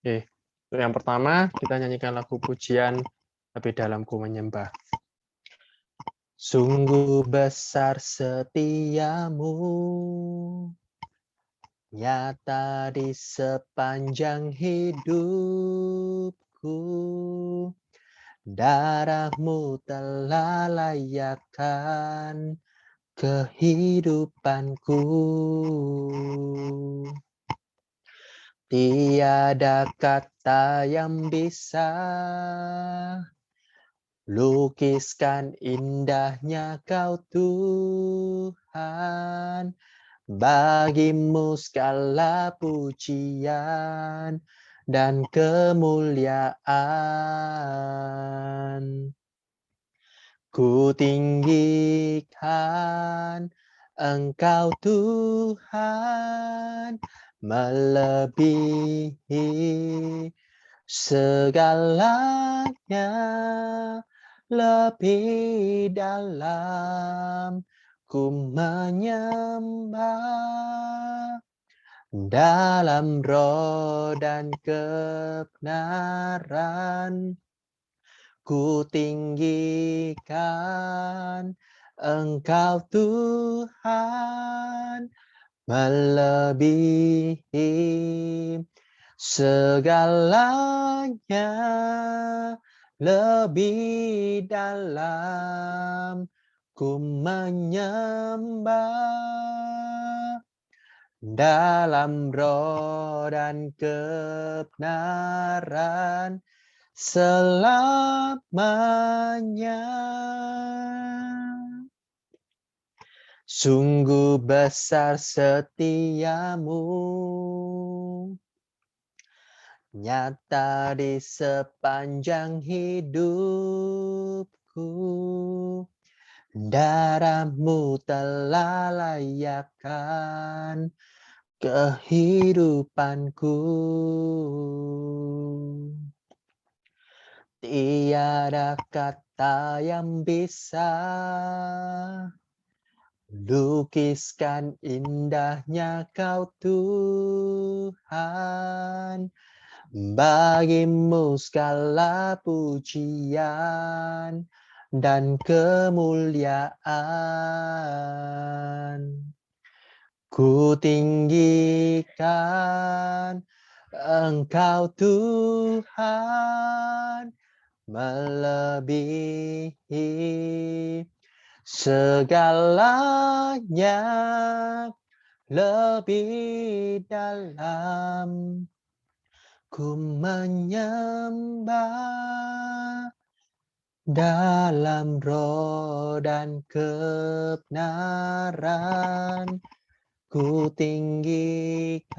Oke, untuk yang pertama kita nyanyikan lagu pujian Lebih Dalam Ku Menyembah. Sungguh besar setiamu, nyata di sepanjang hidupku. Darahmu telah layakkan kehidupanku. Tiada kata yang bisa lukiskan indahnya Kau Tuhan. Bagimu segala pujian dan kemuliaan. Ku tinggikan Engkau Tuhan, melebihi segalanya, lebih dalam ku menyembah, dalam roh dan kebenaran. Ku tinggikan Engkau Tuhan, melebihi segalanya, lebih dalam ku menyembah, dalam roh dan kebenaran selamanya. Sungguh besar setiamu, nyata di sepanjang hidupku. Darahmu telah layakkan kehidupanku. Tiada kata yang bisa lukiskan indahnya Kau Tuhan. Bagimu segala pujian dan kemuliaan. Ku tinggikan Engkau Tuhan, melebihi segalanya, lebih dalam ku menyembah, dalam roh dan kebenaran. Ku tinggikan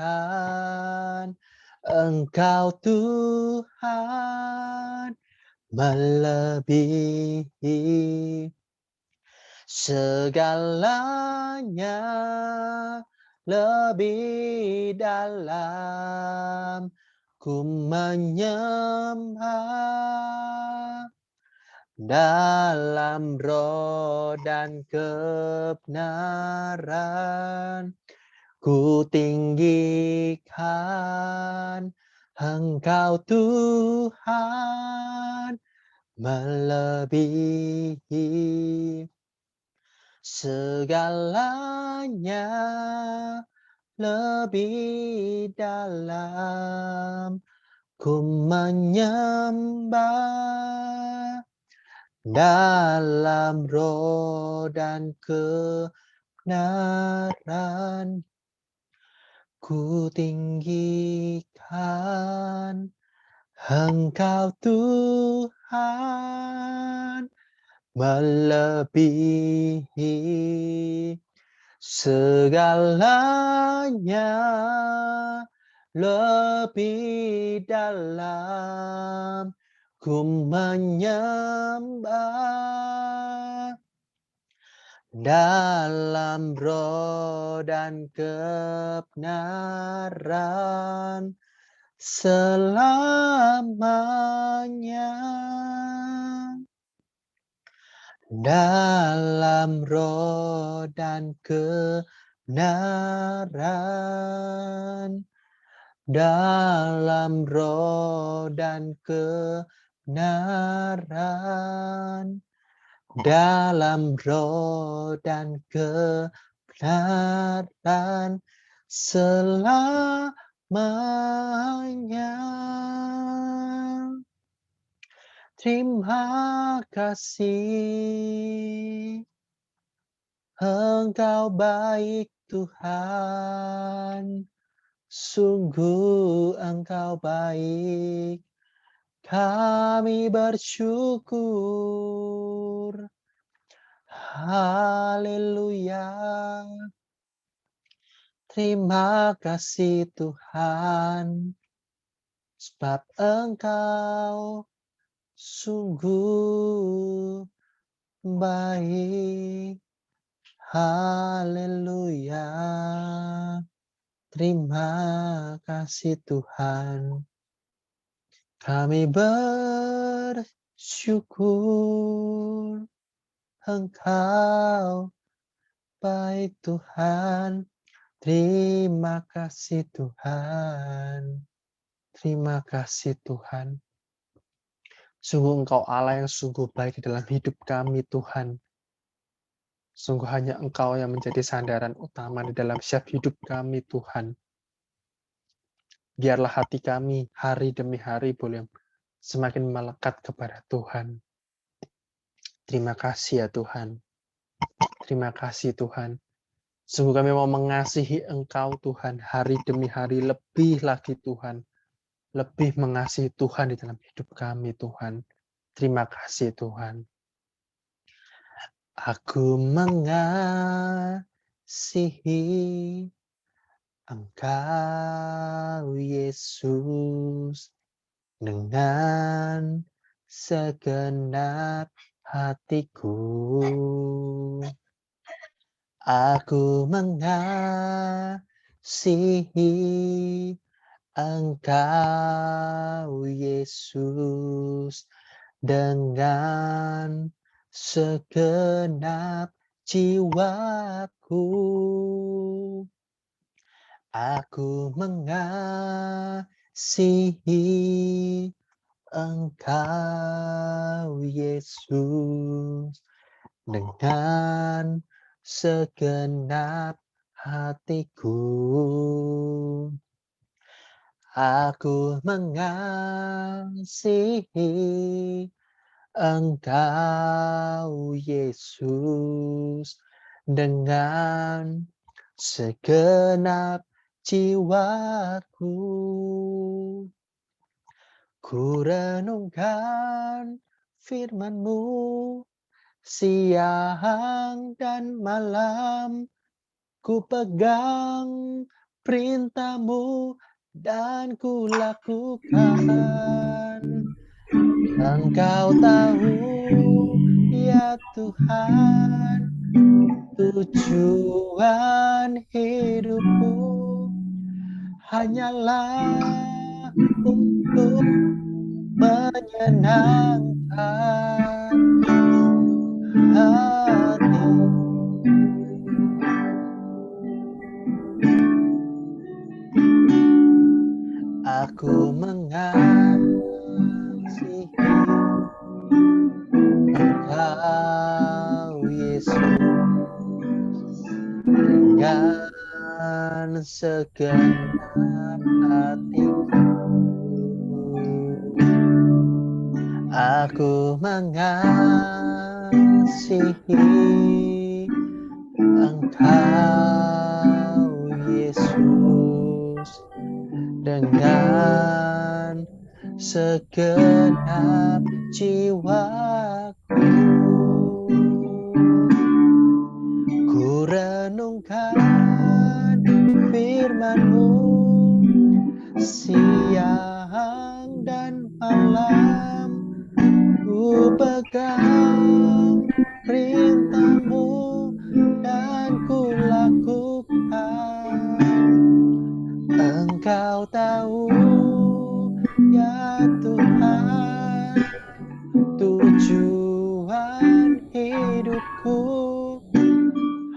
Engkau Tuhan, melebihi segalanya, lebih dalam ku menyembah, dalam roh dan kebenaran. Ku tinggikan Engkau Tuhan, melebihi segalanya, lebih dalam ku menyembah, dalam roh dan kebenaran. Ku tinggikan Engkau Tuhan, melebihi segalanya, lebih dalam ku menyembah, dalam roh dan kebenaran selamanya, dalam roh dan kebenaran, dalam roh dan kebenaran, dalam roh dan kebenaran selamanya. Terima kasih, Engkau baik Tuhan, sungguh Engkau baik, kami bersyukur. Haleluya. Terima kasih Tuhan, sebab Engkau sungguh baik. Haleluya. Terima kasih Tuhan. Kami bersyukur, Engkau baik Tuhan. Terima kasih Tuhan. Terima kasih Tuhan. Sungguh Engkau Allah yang sungguh baik dalam hidup kami Tuhan. Sungguh hanya Engkau yang menjadi sandaran utama di dalam setiap hidup kami Tuhan. Biarlah hati kami hari demi hari boleh semakin melekat kepada Tuhan. Terima kasih ya Tuhan. Terima kasih Tuhan. Sungguh kami mau mengasihi Engkau Tuhan hari demi hari lebih lagi Tuhan. Lebih mengasihi Tuhan di dalam hidup kami Tuhan. Terima kasih Tuhan. Aku mengasihi Engkau Yesus dengan segenap hatiku. Aku mengasihi Engkau Yesus dengan segenap jiwaku. Aku mengasihi Engkau Yesus dengan segenap hatiku. Aku mengasihi Engkau Yesus dengan segenap jiwaku. Ku renungkan firman-Mu siang dan malam, ku pegang perintah-Mu dan ku lakukan. Engkau tahu ya Tuhan, tujuan hidupku hanyalah untuk menyenangkan hati-Mu. Aku mengasihi Engkau Yesus dengan segenap hatiku. Aku mengasihi Engkau Yesus dengan segenap jiwaku. Ku renungkan firman-Mu siang dan malam, ku pegang perintah-Mu dan ku lakukan. Engkau tahu ya Tuhan, tujuan hidupku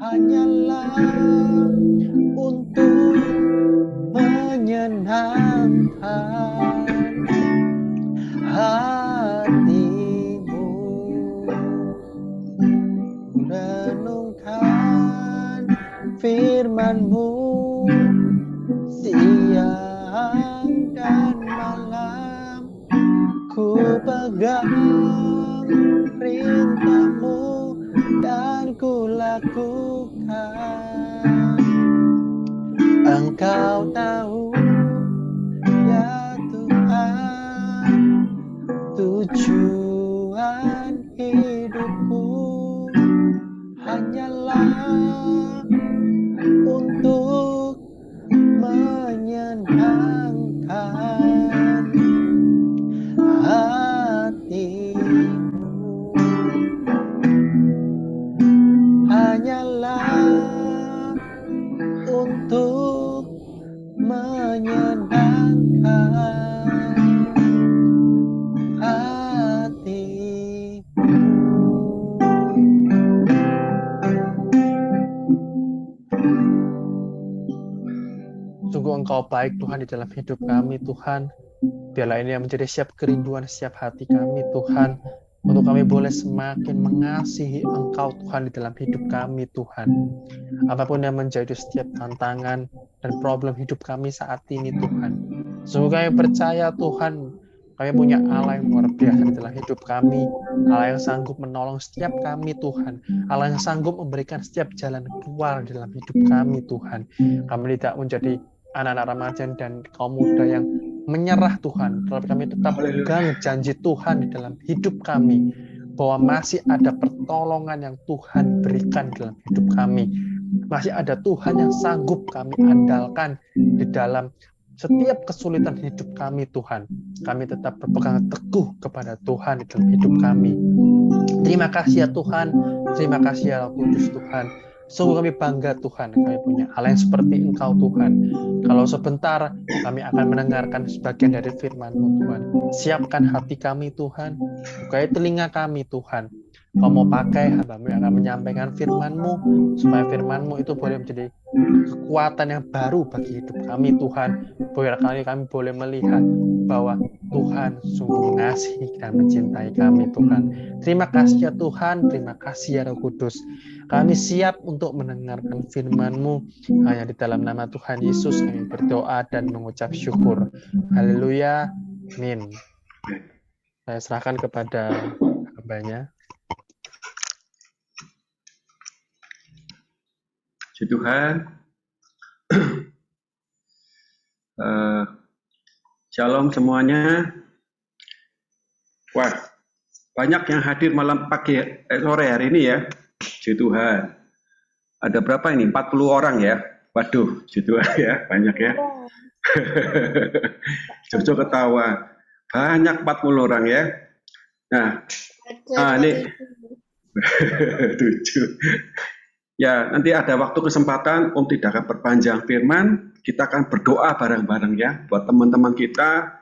hanyalah untuk menyenangkan firman-Mu siang dan malam. Ku pegang perintah-Mu dan ku lakukan. Engkau tahu ya Tuhan, tujuan hidupku hanyalah untuk menyenangkan hati-Mu. Hanyalah untuk menyenangkan hati-Mu. Sungguh Engkau baik Tuhan di dalam hidup kami Tuhan. Biarlah ini yang menjadi setiap kerinduan setiap hati kami Tuhan, untuk kami boleh semakin mengasihi Engkau Tuhan di dalam hidup kami Tuhan. Apapun yang menjadi setiap tantangan dan problem hidup kami saat ini Tuhan, sungguh kami percaya Tuhan, kami punya Allah yang luar biasa di dalam hidup kami, Allah yang sanggup menolong setiap kami Tuhan, Allah yang sanggup memberikan setiap jalan keluar di dalam hidup kami Tuhan. Kami tidak menjadi anak-anak remaja dan kaum muda yang menyerah Tuhan, tetapi kami tetap pegang janji Tuhan di dalam hidup kami, bahwa masih ada pertolongan yang Tuhan berikan dalam hidup kami. Masih ada Tuhan yang sanggup kami andalkan di dalam setiap kesulitan hidup kami Tuhan. Kami tetap berpegang teguh kepada Tuhan di dalam hidup kami. Terima kasih ya Tuhan, terima kasih ya Roh Kudus Tuhan. Sungguh kami bangga Tuhan, kami punya Allah yang seperti Engkau Tuhan. Kalau sebentar kami akan mendengarkan sebagian dari firman-Mu Tuhan. Siapkan hati kami Tuhan, bukai telinga kami Tuhan. Kau mau pakai hamba-Mu yang akan menyampaikan firman-Mu, supaya firman-Mu itu boleh menjadi kekuatan yang baru bagi hidup kami Tuhan. Biar kami boleh melihat bahwa Tuhan sungguh mengasihi dan mencintai kami Tuhan. Terima kasih ya Tuhan, terima kasih ya Roh Kudus. Kami siap untuk mendengarkan firman-Mu. Hanya di dalam nama Tuhan Yesus kami berdoa dan mengucap syukur. Haleluya. Amin. Saya serahkan kepada hambanya. Puji Tuhan. Shalom semuanya. Wah, banyak yang hadir malam sore hari ini ya. Puji Tuhan. Ada berapa ini? 40 orang ya. Waduh, puji Tuhan ya, banyak ya. Jojo ketawa. Banyak 40 orang ya. Nah, ini 7. Ya, nanti ada waktu kesempatan Om tidak akan perpanjang firman, kita akan berdoa bareng-bareng ya. Buat teman-teman kita,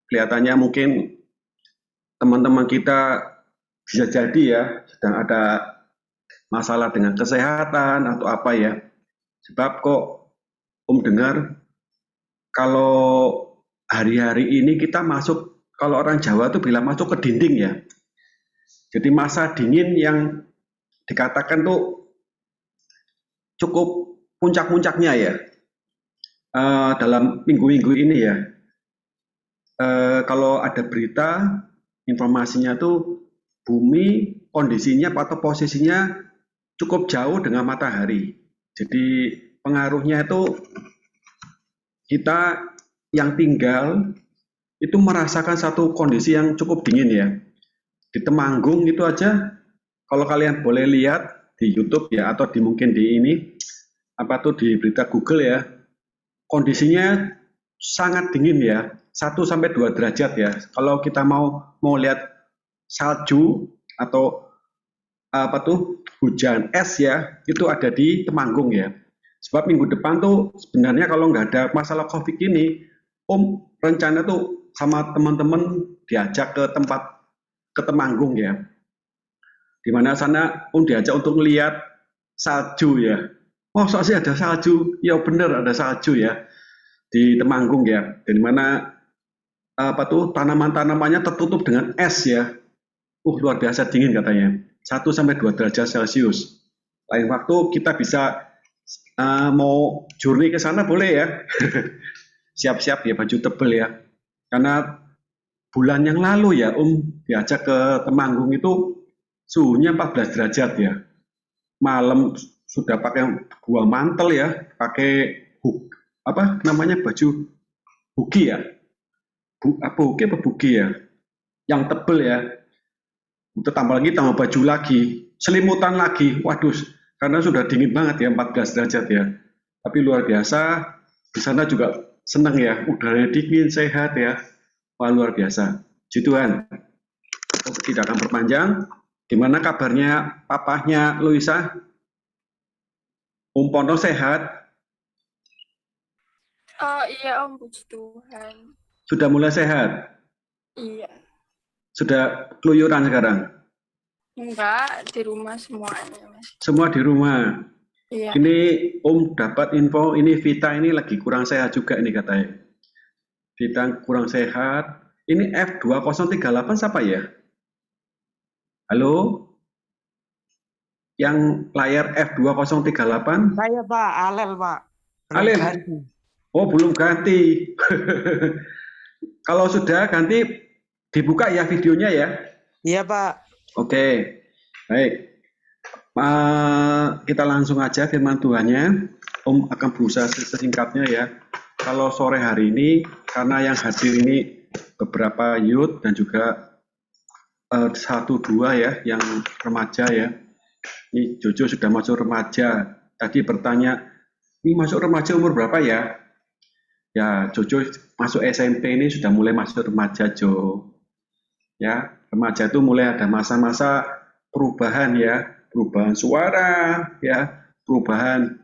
kelihatannya mungkin teman-teman kita bisa jadi ya, sedang ada masalah dengan kesehatan atau apa ya. Sebab kok Om dengar, kalau hari-hari ini kita masuk, kalau orang Jawa tuh bilang masuk ke dinding ya. Jadi masa dingin yang dikatakan tuh cukup puncak-puncaknya ya dalam minggu-minggu ini ya. Kalau ada berita, informasinya tuh bumi kondisinya atau posisinya cukup jauh dengan matahari. Jadi pengaruhnya itu kita yang tinggal itu merasakan satu kondisi yang cukup dingin ya. Di Temanggung itu aja, kalau kalian boleh lihat di YouTube ya, atau mungkin di ini di berita Google ya, kondisinya sangat dingin ya, 1-2 derajat ya. Kalau kita mau lihat salju atau hujan es ya, itu ada di Temanggung ya. Sebab minggu depan tuh sebenarnya kalau nggak ada masalah COVID ini, Om rencana tuh sama teman-teman diajak ke Temanggung ya. Di mana sana Om diajak untuk melihat salju ya. Oh, soalnya ada salju. Ya benar ada salju ya di Temanggung ya. Di mana tanaman-tanamannya tertutup dengan es ya. Luar biasa dingin katanya. 1-2 derajat Celcius. Lain waktu kita bisa mau journey ke sana boleh ya. Siap-siap ya baju tebel ya. Karena bulan yang lalu ya diajak ke Temanggung itu suhunya 14 derajat ya. Malam sudah pakai gua mantel ya, pakai apa namanya baju bugi ya. Apa bugi apa bugi ya? Yang tebel ya. Itu tambah baju lagi, selimutan lagi. Waduh, karena sudah dingin banget ya 14 derajat ya. Tapi luar biasa, di sana juga senang ya, udaranya dingin, sehat ya. Wah, luar biasa. Puji Tuhan. Tidak akan berpanjang. Gimana kabarnya papahnya Luisa? Pono sehat? Oh iya Om, puji Tuhan. Sudah mulai sehat? Iya. Sudah keluyuran sekarang? Enggak, di rumah semuanya Mas. Semua di rumah? Iya. Ini dapat info, ini Vita ini lagi kurang sehat juga ini katanya. Vita kurang sehat. Ini F2038 siapa ya? Halo? Yang layar F2038? Saya Pak, Alel Pak. Belum Alel? ganti. Oh, belum ganti. Kalau sudah ganti, dibuka ya videonya ya? Iya Pak. Oke, baik. Kita langsung aja firman Tuhannya. Om akan berusaha sesingkatnya ya. Kalau sore hari ini, karena yang hadir ini beberapa youth dan juga 1-2 ya, yang remaja ya. Ini Jojo sudah masuk remaja. Tadi bertanya, ini masuk remaja umur berapa ya? Ya, Jojo masuk SMP ini sudah mulai masuk remaja, Jo. Ya, remaja itu mulai ada masa-masa perubahan ya, perubahan suara ya, perubahan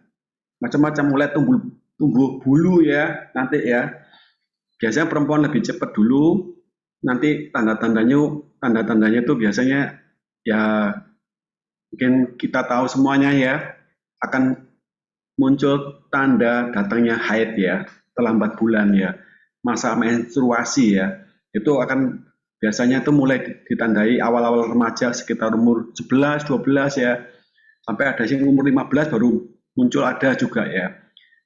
macam-macam, mulai tumbuh bulu ya nanti ya. Biasanya perempuan lebih cepat dulu, nanti tanda-tandanya itu biasanya ya mungkin kita tahu semuanya ya, akan muncul tanda datangnya haid ya, terlambat bulan ya, masa menstruasi ya, itu akan biasanya itu mulai ditandai awal-awal remaja sekitar umur 11, 12 ya, sampai ada yang umur 15 baru muncul ada juga ya.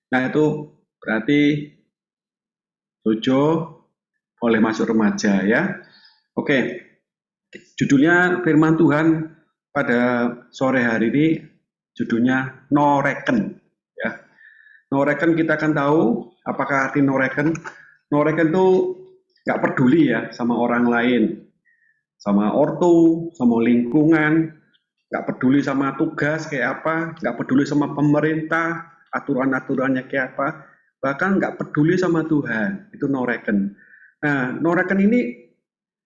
Nah itu berarti Jojo boleh masuk remaja ya. Oke, judulnya firman Tuhan pada sore hari ini judulnya noreken ya. Noreken kita akan tahu apakah arti noreken. Noreken itu nggak peduli ya sama orang lain, sama ortu, sama lingkungan, nggak peduli sama tugas kayak apa, nggak peduli sama pemerintah, aturan-aturannya kayak apa, bahkan nggak peduli sama Tuhan. Itu noreken. Nah, noreken ini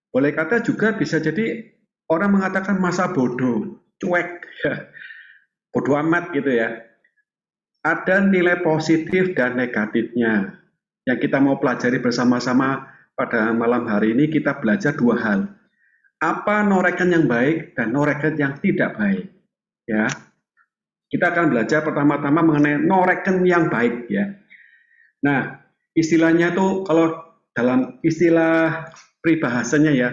boleh kata juga bisa jadi orang mengatakan masa bodoh, cuek, ya, bodoh amat gitu ya. Ada nilai positif dan negatifnya. Yang kita mau pelajari bersama-sama pada malam hari ini, kita belajar dua hal. Apa noreken yang baik dan noreken yang tidak baik. Ya, kita akan belajar pertama-tama mengenai noreken yang baik ya. Nah, istilahnya tuh kalau dalam istilah peribahasanya ya,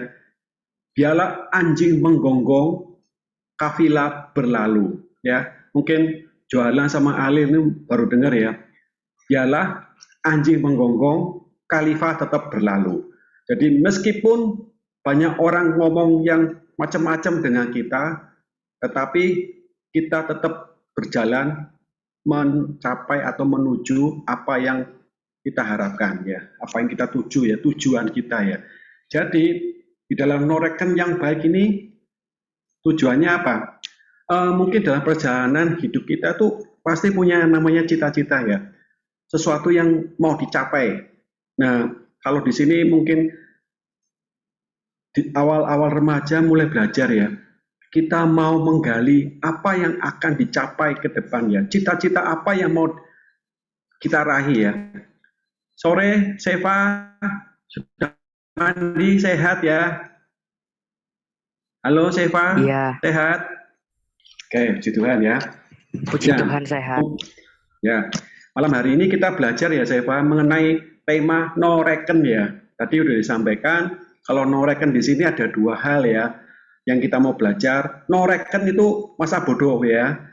biarlah anjing menggonggong, kafilah berlalu. Ya, mungkin Johalan sama Ali ini baru dengar ya. Biarlah anjing menggonggong, khalifah tetap berlalu. Jadi meskipun banyak orang ngomong yang macam-macam dengan kita, tetapi kita tetap berjalan mencapai atau menuju apa yang kita harapkan ya, apa yang kita tuju ya, tujuan kita ya. Jadi di dalam noreken yang baik ini tujuannya apa? Mungkin dalam perjalanan hidup kita tuh pasti punya namanya cita-cita ya, sesuatu yang mau dicapai. Nah, kalau di sini mungkin di awal-awal remaja mulai belajar ya, kita mau menggali apa yang akan dicapai ke depan ya, cita-cita apa yang mau kita raih ya. Sore, Seva, sudah mandi, sehat ya? Halo Seva, Iya. sehat? Oke, puji Tuhan ya. Puji Ya. Tuhan sehat. Ya, malam hari ini kita belajar ya Seva mengenai tema noreken ya. Tadi udah disampaikan kalau noreken di sini ada dua hal ya yang kita mau belajar. Noreken itu masa bodoh ya,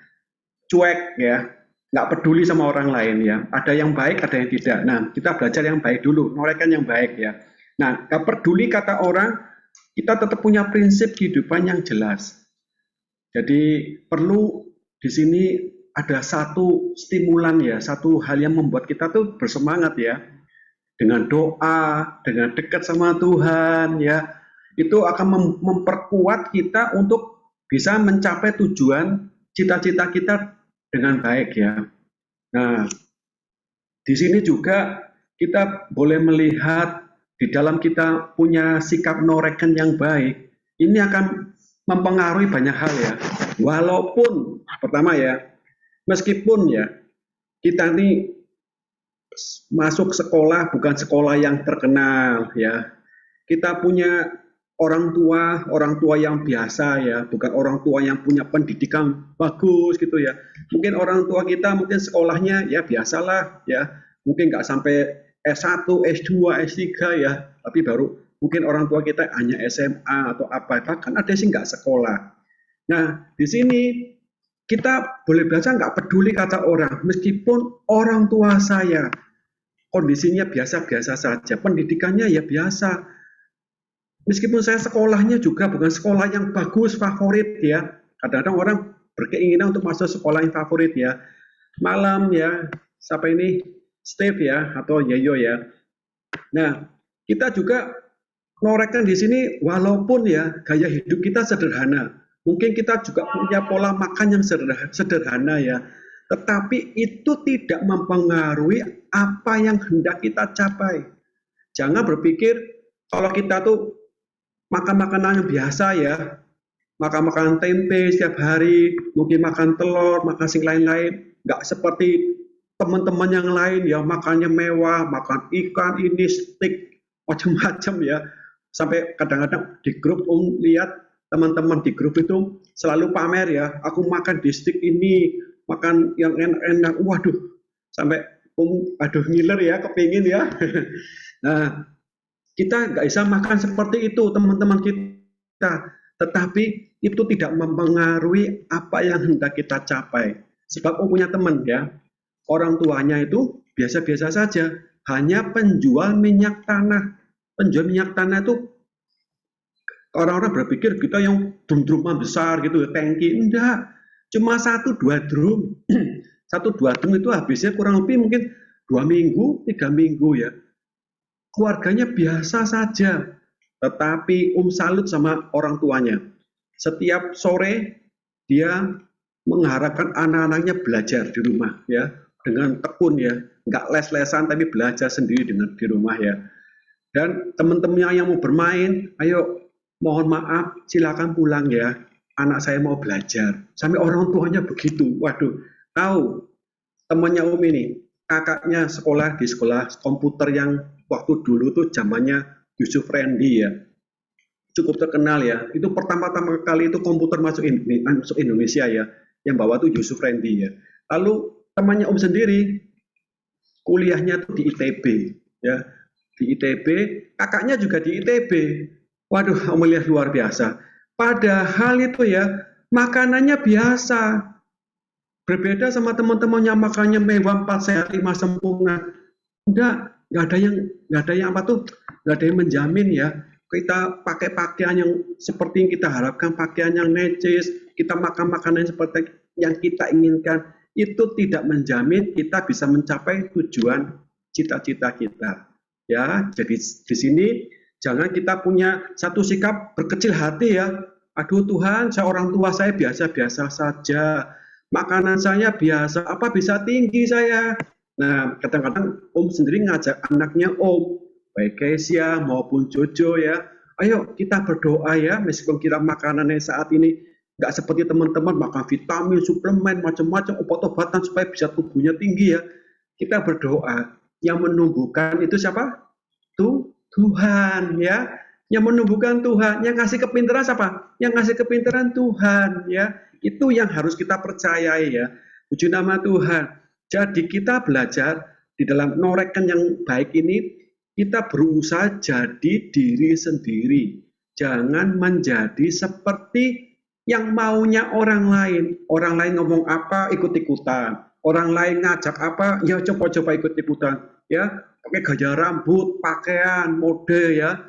cuek ya. nggak peduli sama orang lain ya. Ada yang baik, ada yang tidak. Nah, kita belajar yang baik dulu, norehkan yang baik ya. Nah, nggak peduli kata orang, kita tetap punya prinsip kehidupan yang jelas. Jadi perlu di sini ada satu stimulan ya, satu hal yang membuat kita tuh bersemangat ya. Dengan doa, dengan dekat sama Tuhan ya, itu akan memperkuat kita untuk bisa mencapai tujuan cita-cita kita dengan baik ya. Nah, di sini juga kita boleh melihat di dalam kita punya sikap noreken yang baik, ini akan mempengaruhi banyak hal ya. Walaupun pertama ya, meskipun ya kita ini masuk sekolah bukan sekolah yang terkenal ya. Kita punya orang tua yang biasa ya, bukan orang tua yang punya pendidikan bagus gitu ya. Mungkin orang tua kita mungkin sekolahnya ya biasalah ya, mungkin nggak sampai S1, S2, S3 ya, tapi baru mungkin orang tua kita hanya SMA atau apa, bahkan ada sih nggak sekolah. Nah, di sini kita boleh belajar nggak peduli kata orang, meskipun orang tua saya kondisinya biasa-biasa saja, pendidikannya ya biasa, meskipun saya sekolahnya juga bukan sekolah yang bagus, favorit ya, kadang-kadang orang berkeinginan untuk masuk sekolah yang favorit ya, malam ya, siapa ini, Steve ya, atau Yeyo ya. Nah, kita juga norehkan di sini, walaupun ya gaya hidup kita sederhana, mungkin kita juga punya pola makan yang sederhana ya, tetapi itu tidak mempengaruhi apa yang hendak kita capai. Jangan berpikir kalau kita tuh makan makanan yang biasa ya, makan makanan tempe setiap hari, mungkin makan telur, makan sing lain-lain, nggak seperti teman-teman yang lain ya, makannya mewah, makan ikan ini, steak, macam-macam ya. Sampai kadang-kadang di grup lihat teman-teman di grup itu selalu pamer ya, aku makan di steak ini, makan yang enak-enak, waduh, sampai aduh ngiler ya, kepingin ya. Nah, kita nggak bisa makan seperti itu teman-teman kita, tetapi itu tidak mempengaruhi apa yang hendak kita capai. Sebab punya teman ya, orang tuanya itu biasa-biasa saja, hanya penjual minyak tanah. Penjual minyak tanah itu orang-orang berpikir kita yang drum-druman besar gitu, tangki, enggak, cuma 1-2 drum. 1-2 drum itu habisnya kurang lebih mungkin 2 minggu, 3 minggu ya. Keluarganya biasa saja, tetapi salut sama orang tuanya. Setiap sore dia mengharapkan anak-anaknya belajar di rumah ya, dengan tekun ya, nggak les-lesan tapi belajar sendiri dengan di rumah ya. Dan teman-temannya yang mau bermain, ayo mohon maaf silakan pulang ya, anak saya mau belajar. Sampai orang tuanya begitu, waduh, tahu temannya ini, kakaknya sekolah di sekolah komputer yang waktu dulu tuh zamannya Yusuf Randy ya, cukup terkenal ya. Itu pertama-tama kali itu komputer masuk Indonesia ya, yang bawa tuh Yusuf Randy ya. Lalu temannya sendiri kuliahnya tuh di ITB ya, di ITB, kakaknya juga di ITB. Waduh, melihat luar biasa. Padahal itu ya makanannya biasa. Berbeda sama teman-temannya makannya mewah, 4 sehat 5 sempurna. Nggak ada yang apa tuh, nggak ada yang menjamin ya. Kita pakai pakaian yang seperti yang kita harapkan, pakaian yang necis, kita makan makanan seperti yang kita inginkan, itu tidak menjamin kita bisa mencapai tujuan cita-cita kita. Ya, jadi di sini jangan kita punya satu sikap berkecil hati ya. Aduh Tuhan, orang tua saya biasa-biasa saja. Makanan saya biasa, apa bisa tinggi saya? Nah, kadang-kadang sendiri ngajak anaknya baik Kesia maupun Jojo ya, ayo kita berdoa ya, meskipun kita makanannya saat ini nggak seperti teman-teman makan vitamin, suplemen, macam-macam, obat-obatan supaya bisa tubuhnya tinggi ya. Kita berdoa, yang menumbuhkan itu siapa? Tuhan ya. Yang menumbuhkan Tuhan, yang ngasih kepintaran siapa? Yang ngasih kepintaran Tuhan ya. Itu yang harus kita percayai ya. Puji nama Tuhan. Jadi kita belajar di dalam norehkan yang baik ini, kita berusaha jadi diri sendiri. Jangan menjadi seperti yang maunya orang lain. Orang lain ngomong apa, ikut-ikutan. orang lain ngajak apa, ya coba-coba ikut-ikutan, ya, pakai gaya rambut, pakaian, mode, ya,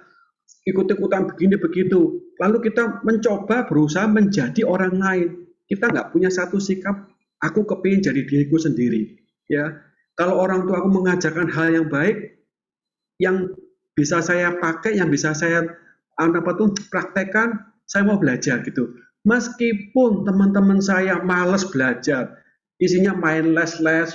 ikut-ikutan begini begitu. Lalu kita mencoba berusaha menjadi orang lain. Kita nggak punya satu sikap, aku kepingin jadi diriku sendiri, ya. Kalau orang tua aku mengajarkan hal yang baik, yang bisa saya pakai, yang bisa saya praktekkan, saya mau belajar gitu. Meskipun teman-teman saya malas belajar, isinya main les-les,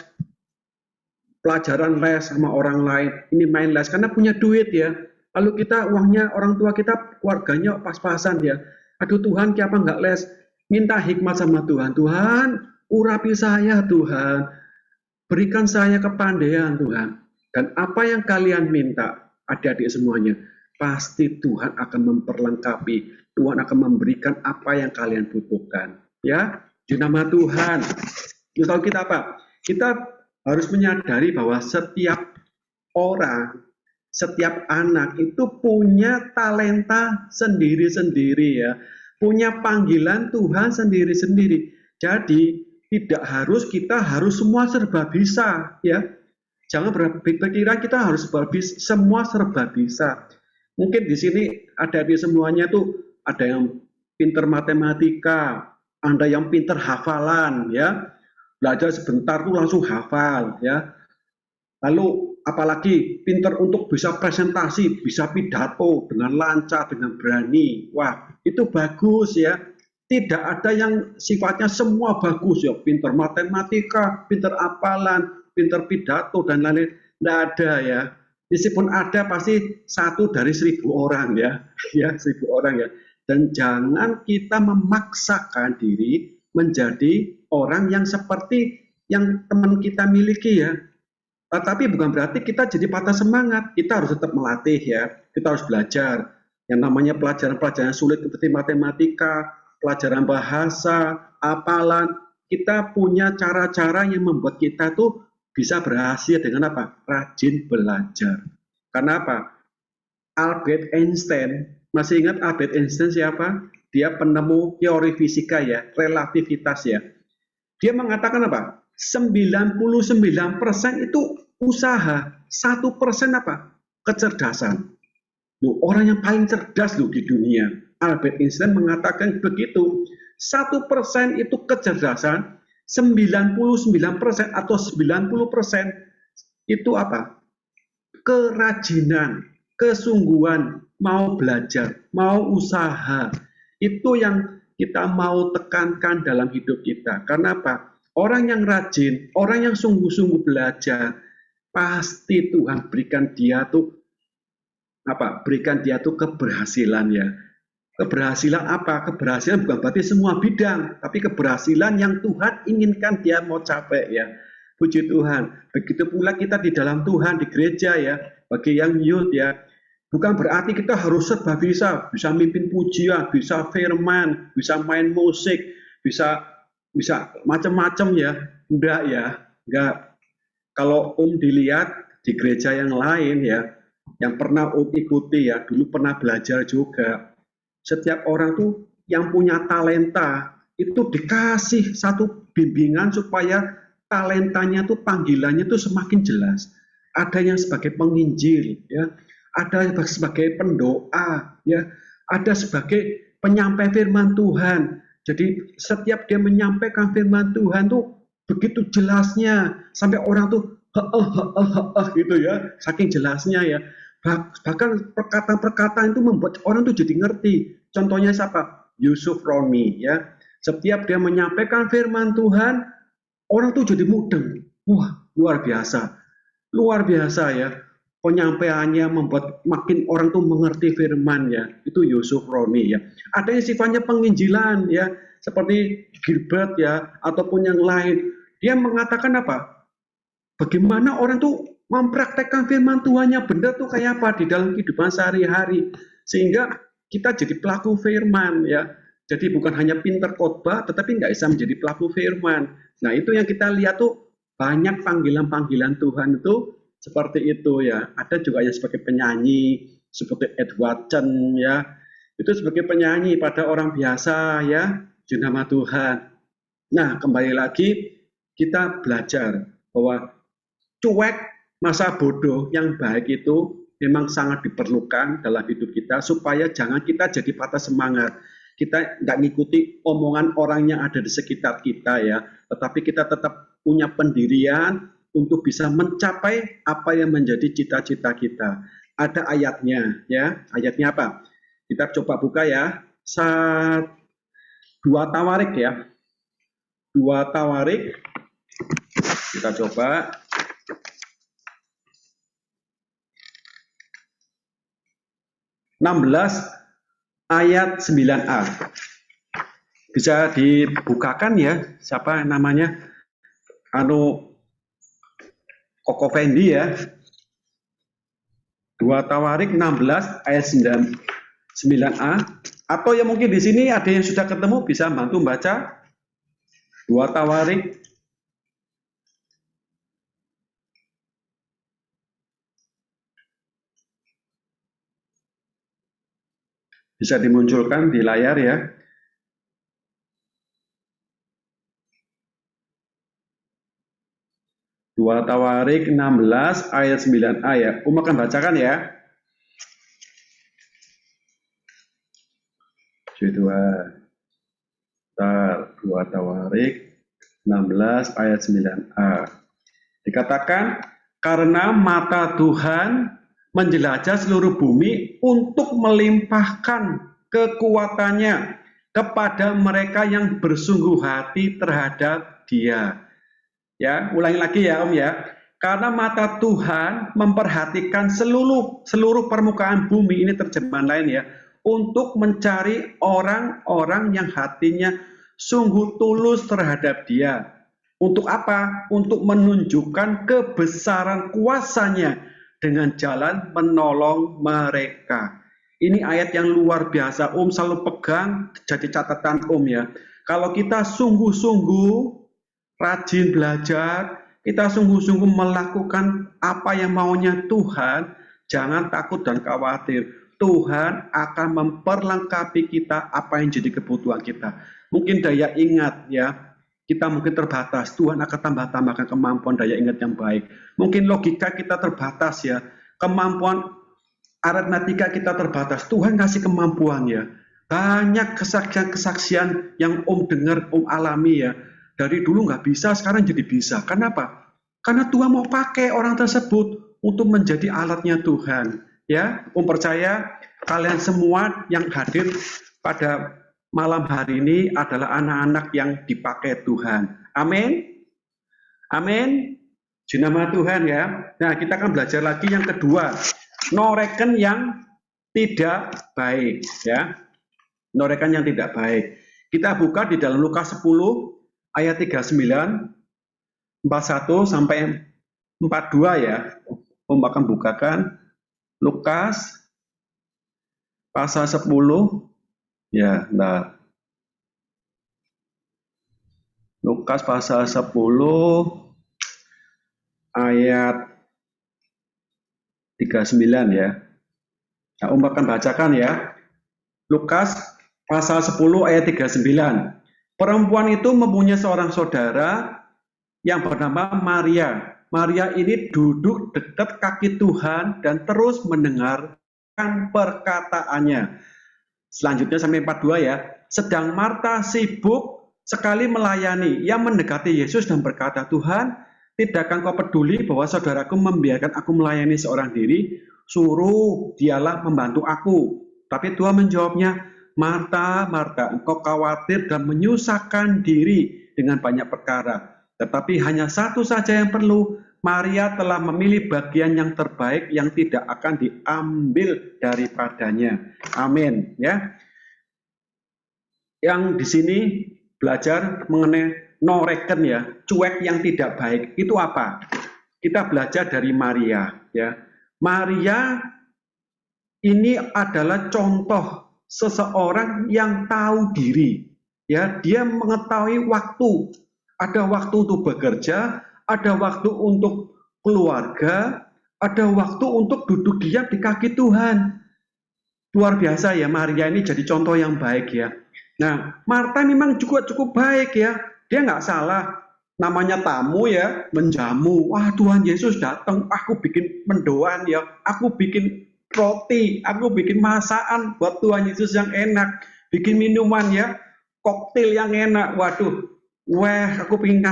pelajaran les sama orang lain, ini main les karena punya duit ya. Lalu kita uangnya orang tua kita keluarganya pas-pasan ya. Aduh Tuhan, kenapa nggak les? Minta hikmat sama Tuhan. Tuhan, urapi saya Tuhan. Berikan saya kepandaian Tuhan. Dan apa yang kalian minta, adik-adik semuanya, pasti Tuhan akan memperlengkapi. Tuhan akan memberikan apa yang kalian butuhkan. Ya, di nama Tuhan. Tahu kita apa? Kita harus menyadari bahwa setiap orang, setiap anak itu punya talenta sendiri-sendiri ya. Punya panggilan Tuhan sendiri-sendiri. Jadi tidak harus kita harus semua serba bisa ya. Jangan berpikiran kita harus semua serba bisa. Mungkin di sini ada di semuanya tuh ada yang pinter matematika, ada yang pinter hafalan ya. Belajar sebentar tuh langsung hafal ya. Lalu apalagi pinter untuk bisa presentasi, bisa pidato dengan lancar, dengan berani. Wah, itu bagus ya. Tidak ada yang sifatnya semua bagus ya, pinter matematika, pinter hafalan, pinter pidato dan lain-lain. Tidak ada ya. Meskipun ada pasti 1 dari 1000 orang ya, ya 1000 orang ya. Dan jangan kita memaksakan diri menjadi orang yang seperti yang teman kita miliki ya. Tapi bukan berarti kita jadi patah semangat. Kita harus tetap melatih ya. Kita harus belajar. Yang namanya pelajaran-pelajaran sulit seperti matematika, pelajaran bahasa, hafalan. Kita punya cara-cara yang membuat kita tuh bisa berhasil dengan apa? Rajin belajar. Karena apa? Albert Einstein, masih ingat Albert Einstein siapa? Dia penemu teori fisika ya, relativitas ya. Dia mengatakan apa? 99% itu usaha, 1% apa? Kecerdasan. Loh, orang yang paling cerdas loh di dunia. Albert Einstein mengatakan begitu. 1% itu kecerdasan, 99% atau 90% itu apa? Kerajinan, kesungguhan, mau belajar, mau usaha. Itu yang kita mau tekankan dalam hidup kita. Karena apa? Orang yang rajin, orang yang sungguh-sungguh belajar, pasti Tuhan berikan dia tuh apa? Berikan dia tuh keberhasilan ya. Keberhasilan apa? Keberhasilan bukan berarti semua bidang, tapi keberhasilan yang Tuhan inginkan dia mau capai ya. Puji Tuhan. Begitu pula kita di dalam Tuhan, di gereja ya, bagi yang youth ya. Bukan berarti kita harus serba bisa mimpin pujian, bisa firman, bisa main musik, bisa macam-macam ya. Enggak ya, enggak. Kalau dilihat di gereja yang lain ya, yang pernah ikuti ya, dulu pernah belajar juga. Setiap orang tuh yang punya talenta itu dikasih satu bimbingan supaya talentanya tuh panggilannya tuh semakin jelas. Ada yang sebagai penginjil ya, ada sebagai pendoa ya, ada sebagai penyampai firman Tuhan. Jadi setiap dia menyampaikan firman Tuhan tuh begitu jelasnya sampai orang tuh gitu ya, saking jelasnya ya. Bahkan perkataan-perkataan itu membuat orang tuh jadi ngerti. Contohnya siapa? Yusuf Romi ya. Setiap dia menyampaikan firman Tuhan, orang tuh jadi mudeng. Wah, luar biasa. Luar biasa ya. Penyampaiannya membuat makin orang tuh mengerti firman ya. Itu Yusuf Romi ya. Ada yang sifatnya penginjilan ya, seperti Gilbert ya, ataupun yang lain. Dia mengatakan apa? Bagaimana orang tuh mempraktekkan firman Tuhannya benar tuh kayak apa di dalam kehidupan sehari-hari. Sehingga kita jadi pelaku firman ya. Jadi bukan hanya pinter khotbah, tetapi nggak bisa menjadi pelaku firman. Nah itu yang kita lihat tuh banyak panggilan-panggilan Tuhan itu seperti itu ya. Ada juga yang sebagai penyanyi, seperti Edward Chen ya. Itu sebagai penyanyi pada orang biasa ya, di nama Tuhan. Nah kembali lagi, kita belajar bahwa cuek, masa bodoh yang baik itu memang sangat diperlukan dalam hidup kita supaya jangan kita jadi patah semangat. Kita tidak ngikuti omongan orang yang ada di sekitar kita ya, tetapi kita tetap punya pendirian untuk bisa mencapai apa yang menjadi cita-cita kita. Ada ayatnya ya, ayatnya apa? Kita coba buka ya, 2 Tawarik ya, 2 Tawarik, kita coba. ayat 9a. Bisa dibukakan ya, siapa namanya? Koko Fendi ya. 2 Tawarik 16 ayat 9a. Atau yang mungkin di sini ada yang sudah ketemu bisa bantu baca. 2 Tawarik. Bisa dimunculkan di layar ya. Dua Tawarik 16 ayat 9a ya. Akan bacakan ya. 2 Tawarik 16 ayat 9a. Dikatakan, karena mata Tuhan menjelajah seluruh bumi untuk melimpahkan kekuatannya kepada mereka yang bersungguh hati terhadap Dia. Ya, ulangi lagi ya Om ya. Karena mata Tuhan memperhatikan seluruh permukaan bumi, ini terjemahan lain ya, untuk mencari orang-orang yang hatinya sungguh tulus terhadap Dia. Untuk apa? Untuk menunjukkan kebesaran kuasa-Nya dengan jalan menolong mereka. Ini ayat yang luar biasa. Selalu pegang jadi catatan ya. Kalau kita sungguh-sungguh rajin belajar, kita sungguh-sungguh melakukan apa yang maunya Tuhan, jangan takut dan khawatir. Tuhan akan memperlengkapi kita apa yang jadi kebutuhan kita. Mungkin daya ingat ya, kita mungkin terbatas, Tuhan akan tambahkan kemampuan daya ingat yang baik. Mungkin logika kita terbatas ya, kemampuan aritmatika kita terbatas, Tuhan kasih kemampuan ya. Banyak kesaksian-kesaksian yang dengar, alami ya. Dari dulu nggak bisa, sekarang jadi bisa. Kenapa? Karena Tuhan mau pakai orang tersebut untuk menjadi alatnya Tuhan. Ya, percaya kalian semua yang hadir pada malam hari ini adalah anak-anak yang dipakai Tuhan. Amin. Amin. Di nama Tuhan ya. Nah, kita akan belajar lagi yang kedua. Norekan yang tidak baik ya. Norekan yang tidak baik. Kita buka di dalam Lukas 10 ayat 39, 41 sampai 42 ya. Akan bukakan Lukas pasal 10 ya, nah. Lukas pasal 10 ayat 39 ya. Nah, akan bacakan ya. Lukas pasal 10 ayat 39. Perempuan itu mempunyai seorang saudara yang bernama Maria. Maria ini duduk dekat kaki Tuhan dan terus mendengarkan perkataannya. Selanjutnya sampai 42 ya. Sedang Marta sibuk sekali melayani. Ia mendekati Yesus dan berkata, Tuhan, tidakkah Kau peduli bahwa saudaraku membiarkan aku melayani seorang diri? Suruh dialah membantu aku. Tapi Tuhan menjawabnya, Marta, Marta, engkau khawatir dan menyusahkan diri dengan banyak perkara. Tetapi hanya satu saja yang perlu. Maria telah memilih bagian yang terbaik yang tidak akan diambil daripadanya. Amin. Ya. Yang di sini belajar mengenai noreken ya, cuek yang tidak baik. Itu apa? Kita belajar dari Maria. Ya. Maria ini adalah contoh seseorang yang tahu diri. Ya, dia mengetahui waktu. Ada waktu untuk bekerja, ada waktu untuk keluarga, ada waktu untuk duduk diam di kaki Tuhan. Luar biasa ya, Maria ini jadi contoh yang baik ya. Nah, Marta memang juga cukup baik ya. Dia nggak salah. namanya tamu ya, menjamu. Wah, Tuhan Yesus datang, aku bikin mendoan ya, aku bikin roti, aku bikin masakan buat Tuhan Yesus yang enak, bikin minuman ya, koktail yang enak. Waduh, wah, aku pengen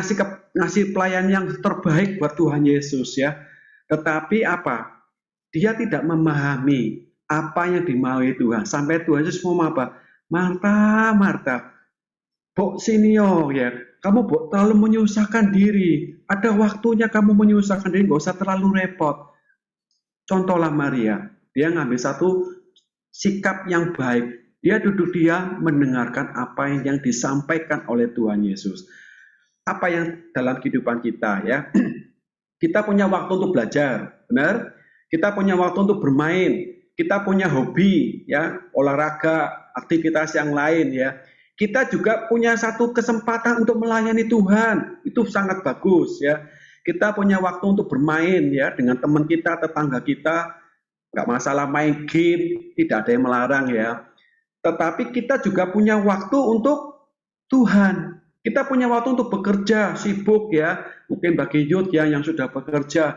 ngasih pelayan yang terbaik buat Tuhan Yesus ya. Tetapi apa? Dia tidak memahami apa yang dimaui Tuhan. Sampai Tuhan Yesus mau apa? Marta, Marta, Bok senior ya, kamu Bok terlalu menyusahkan diri. Ada waktunya kamu menyusahkan diri, nggak usah terlalu repot. Contohlah Maria, dia ngambil satu sikap yang baik. Dia duduk diam mendengarkan apa yang disampaikan oleh Tuhan Yesus. Apa yang dalam kehidupan kita ya. Kita punya waktu untuk belajar, benar? Kita punya waktu untuk bermain. Kita punya hobi ya, olahraga, aktivitas yang lain ya. Kita juga punya satu kesempatan untuk melayani Tuhan. Itu sangat bagus ya. Kita punya waktu untuk bermain ya dengan teman kita, tetangga kita. Nggak masalah main game, tidak ada yang melarang ya. Tetapi kita juga punya waktu untuk Tuhan. Kita punya waktu untuk bekerja, sibuk ya. Mungkin bagi youth ya yang sudah bekerja.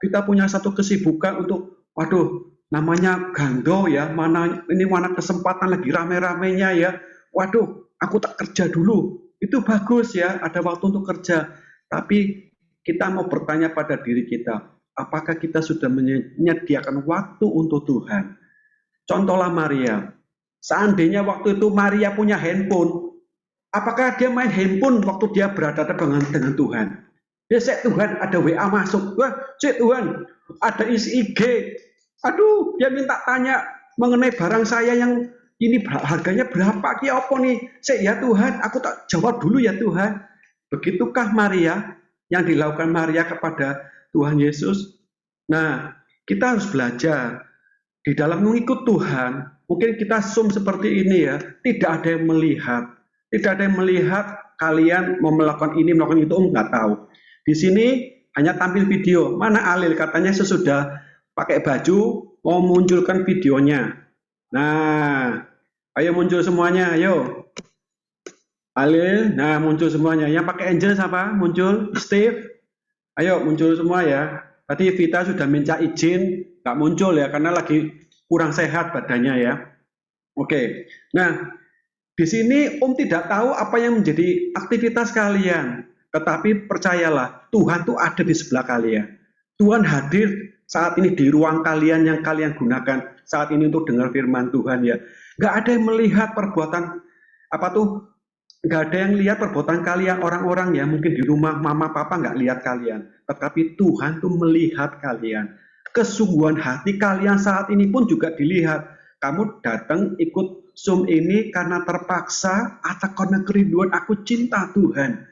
Kita punya satu kesibukan untuk, waduh, namanya gando ya. Mana kesempatan lagi rame-ramenya ya. Waduh, aku tak kerja dulu. Itu bagus ya, ada waktu untuk kerja. Tapi kita mau bertanya pada diri kita, apakah kita sudah menyediakan waktu untuk Tuhan? Contohlah Maria. Seandainya waktu itu Maria punya handphone, apakah dia main handphone waktu dia berhadapan dengan Tuhan? Ya, Tuhan ada WA masuk. Wah, Tuhan ada isi IG. Aduh, dia minta tanya mengenai barang saya yang ini harganya berapa, ki apa nih? Ya Tuhan, aku tak jawab dulu ya Tuhan. Begitukah Maria yang dilakukan Maria kepada Tuhan Yesus? Nah, kita harus belajar di dalam mengikut Tuhan. Mungkin kita seperti ini ya, tidak ada yang melihat, tidak ada yang melihat kalian mau melakukan ini, melakukan itu, nggak tahu. Di sini hanya tampil video. Mana Alil? Katanya sesudah pakai baju mau munculkan videonya. Nah, ayo muncul semuanya, ayo. Alil, nah muncul semuanya. Yang pakai angel siapa? Muncul. Steve, ayo muncul semua ya. Tadi Vita sudah minta izin, nggak muncul ya, karena lagi kurang sehat badannya ya. Oke, nah di sini Om tidak tahu apa yang menjadi aktivitas kalian. Tetapi percayalah, Tuhan tuh ada di sebelah kalian. Tuhan hadir saat ini di ruang kalian yang kalian gunakan saat ini untuk dengar firman Tuhan ya. Nggak ada yang melihat perbuatan nggak ada yang lihat perbuatan kalian orang-orang ya. Mungkin di rumah mama papa nggak lihat kalian, tetapi Tuhan tuh melihat kalian. Kesungguhan hati kalian saat ini pun juga dilihat. Kamu datang ikut Zoom ini karena terpaksa atau karena kerinduan aku cinta Tuhan.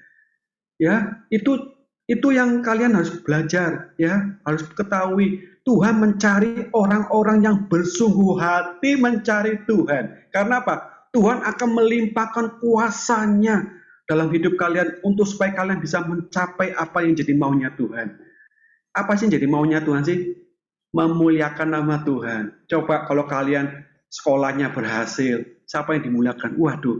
Ya, itu yang kalian harus belajar ya, harus ketahui Tuhan mencari orang-orang yang bersungguh hati mencari Tuhan. Karena apa? Tuhan akan melimpahkan kuasanya dalam hidup kalian untuk supaya kalian bisa mencapai apa yang jadi maunya Tuhan. Apa sih yang jadi maunya Tuhan sih? Memuliakan nama Tuhan. Coba kalau kalian sekolahnya berhasil, siapa yang dimuliakan? Waduh,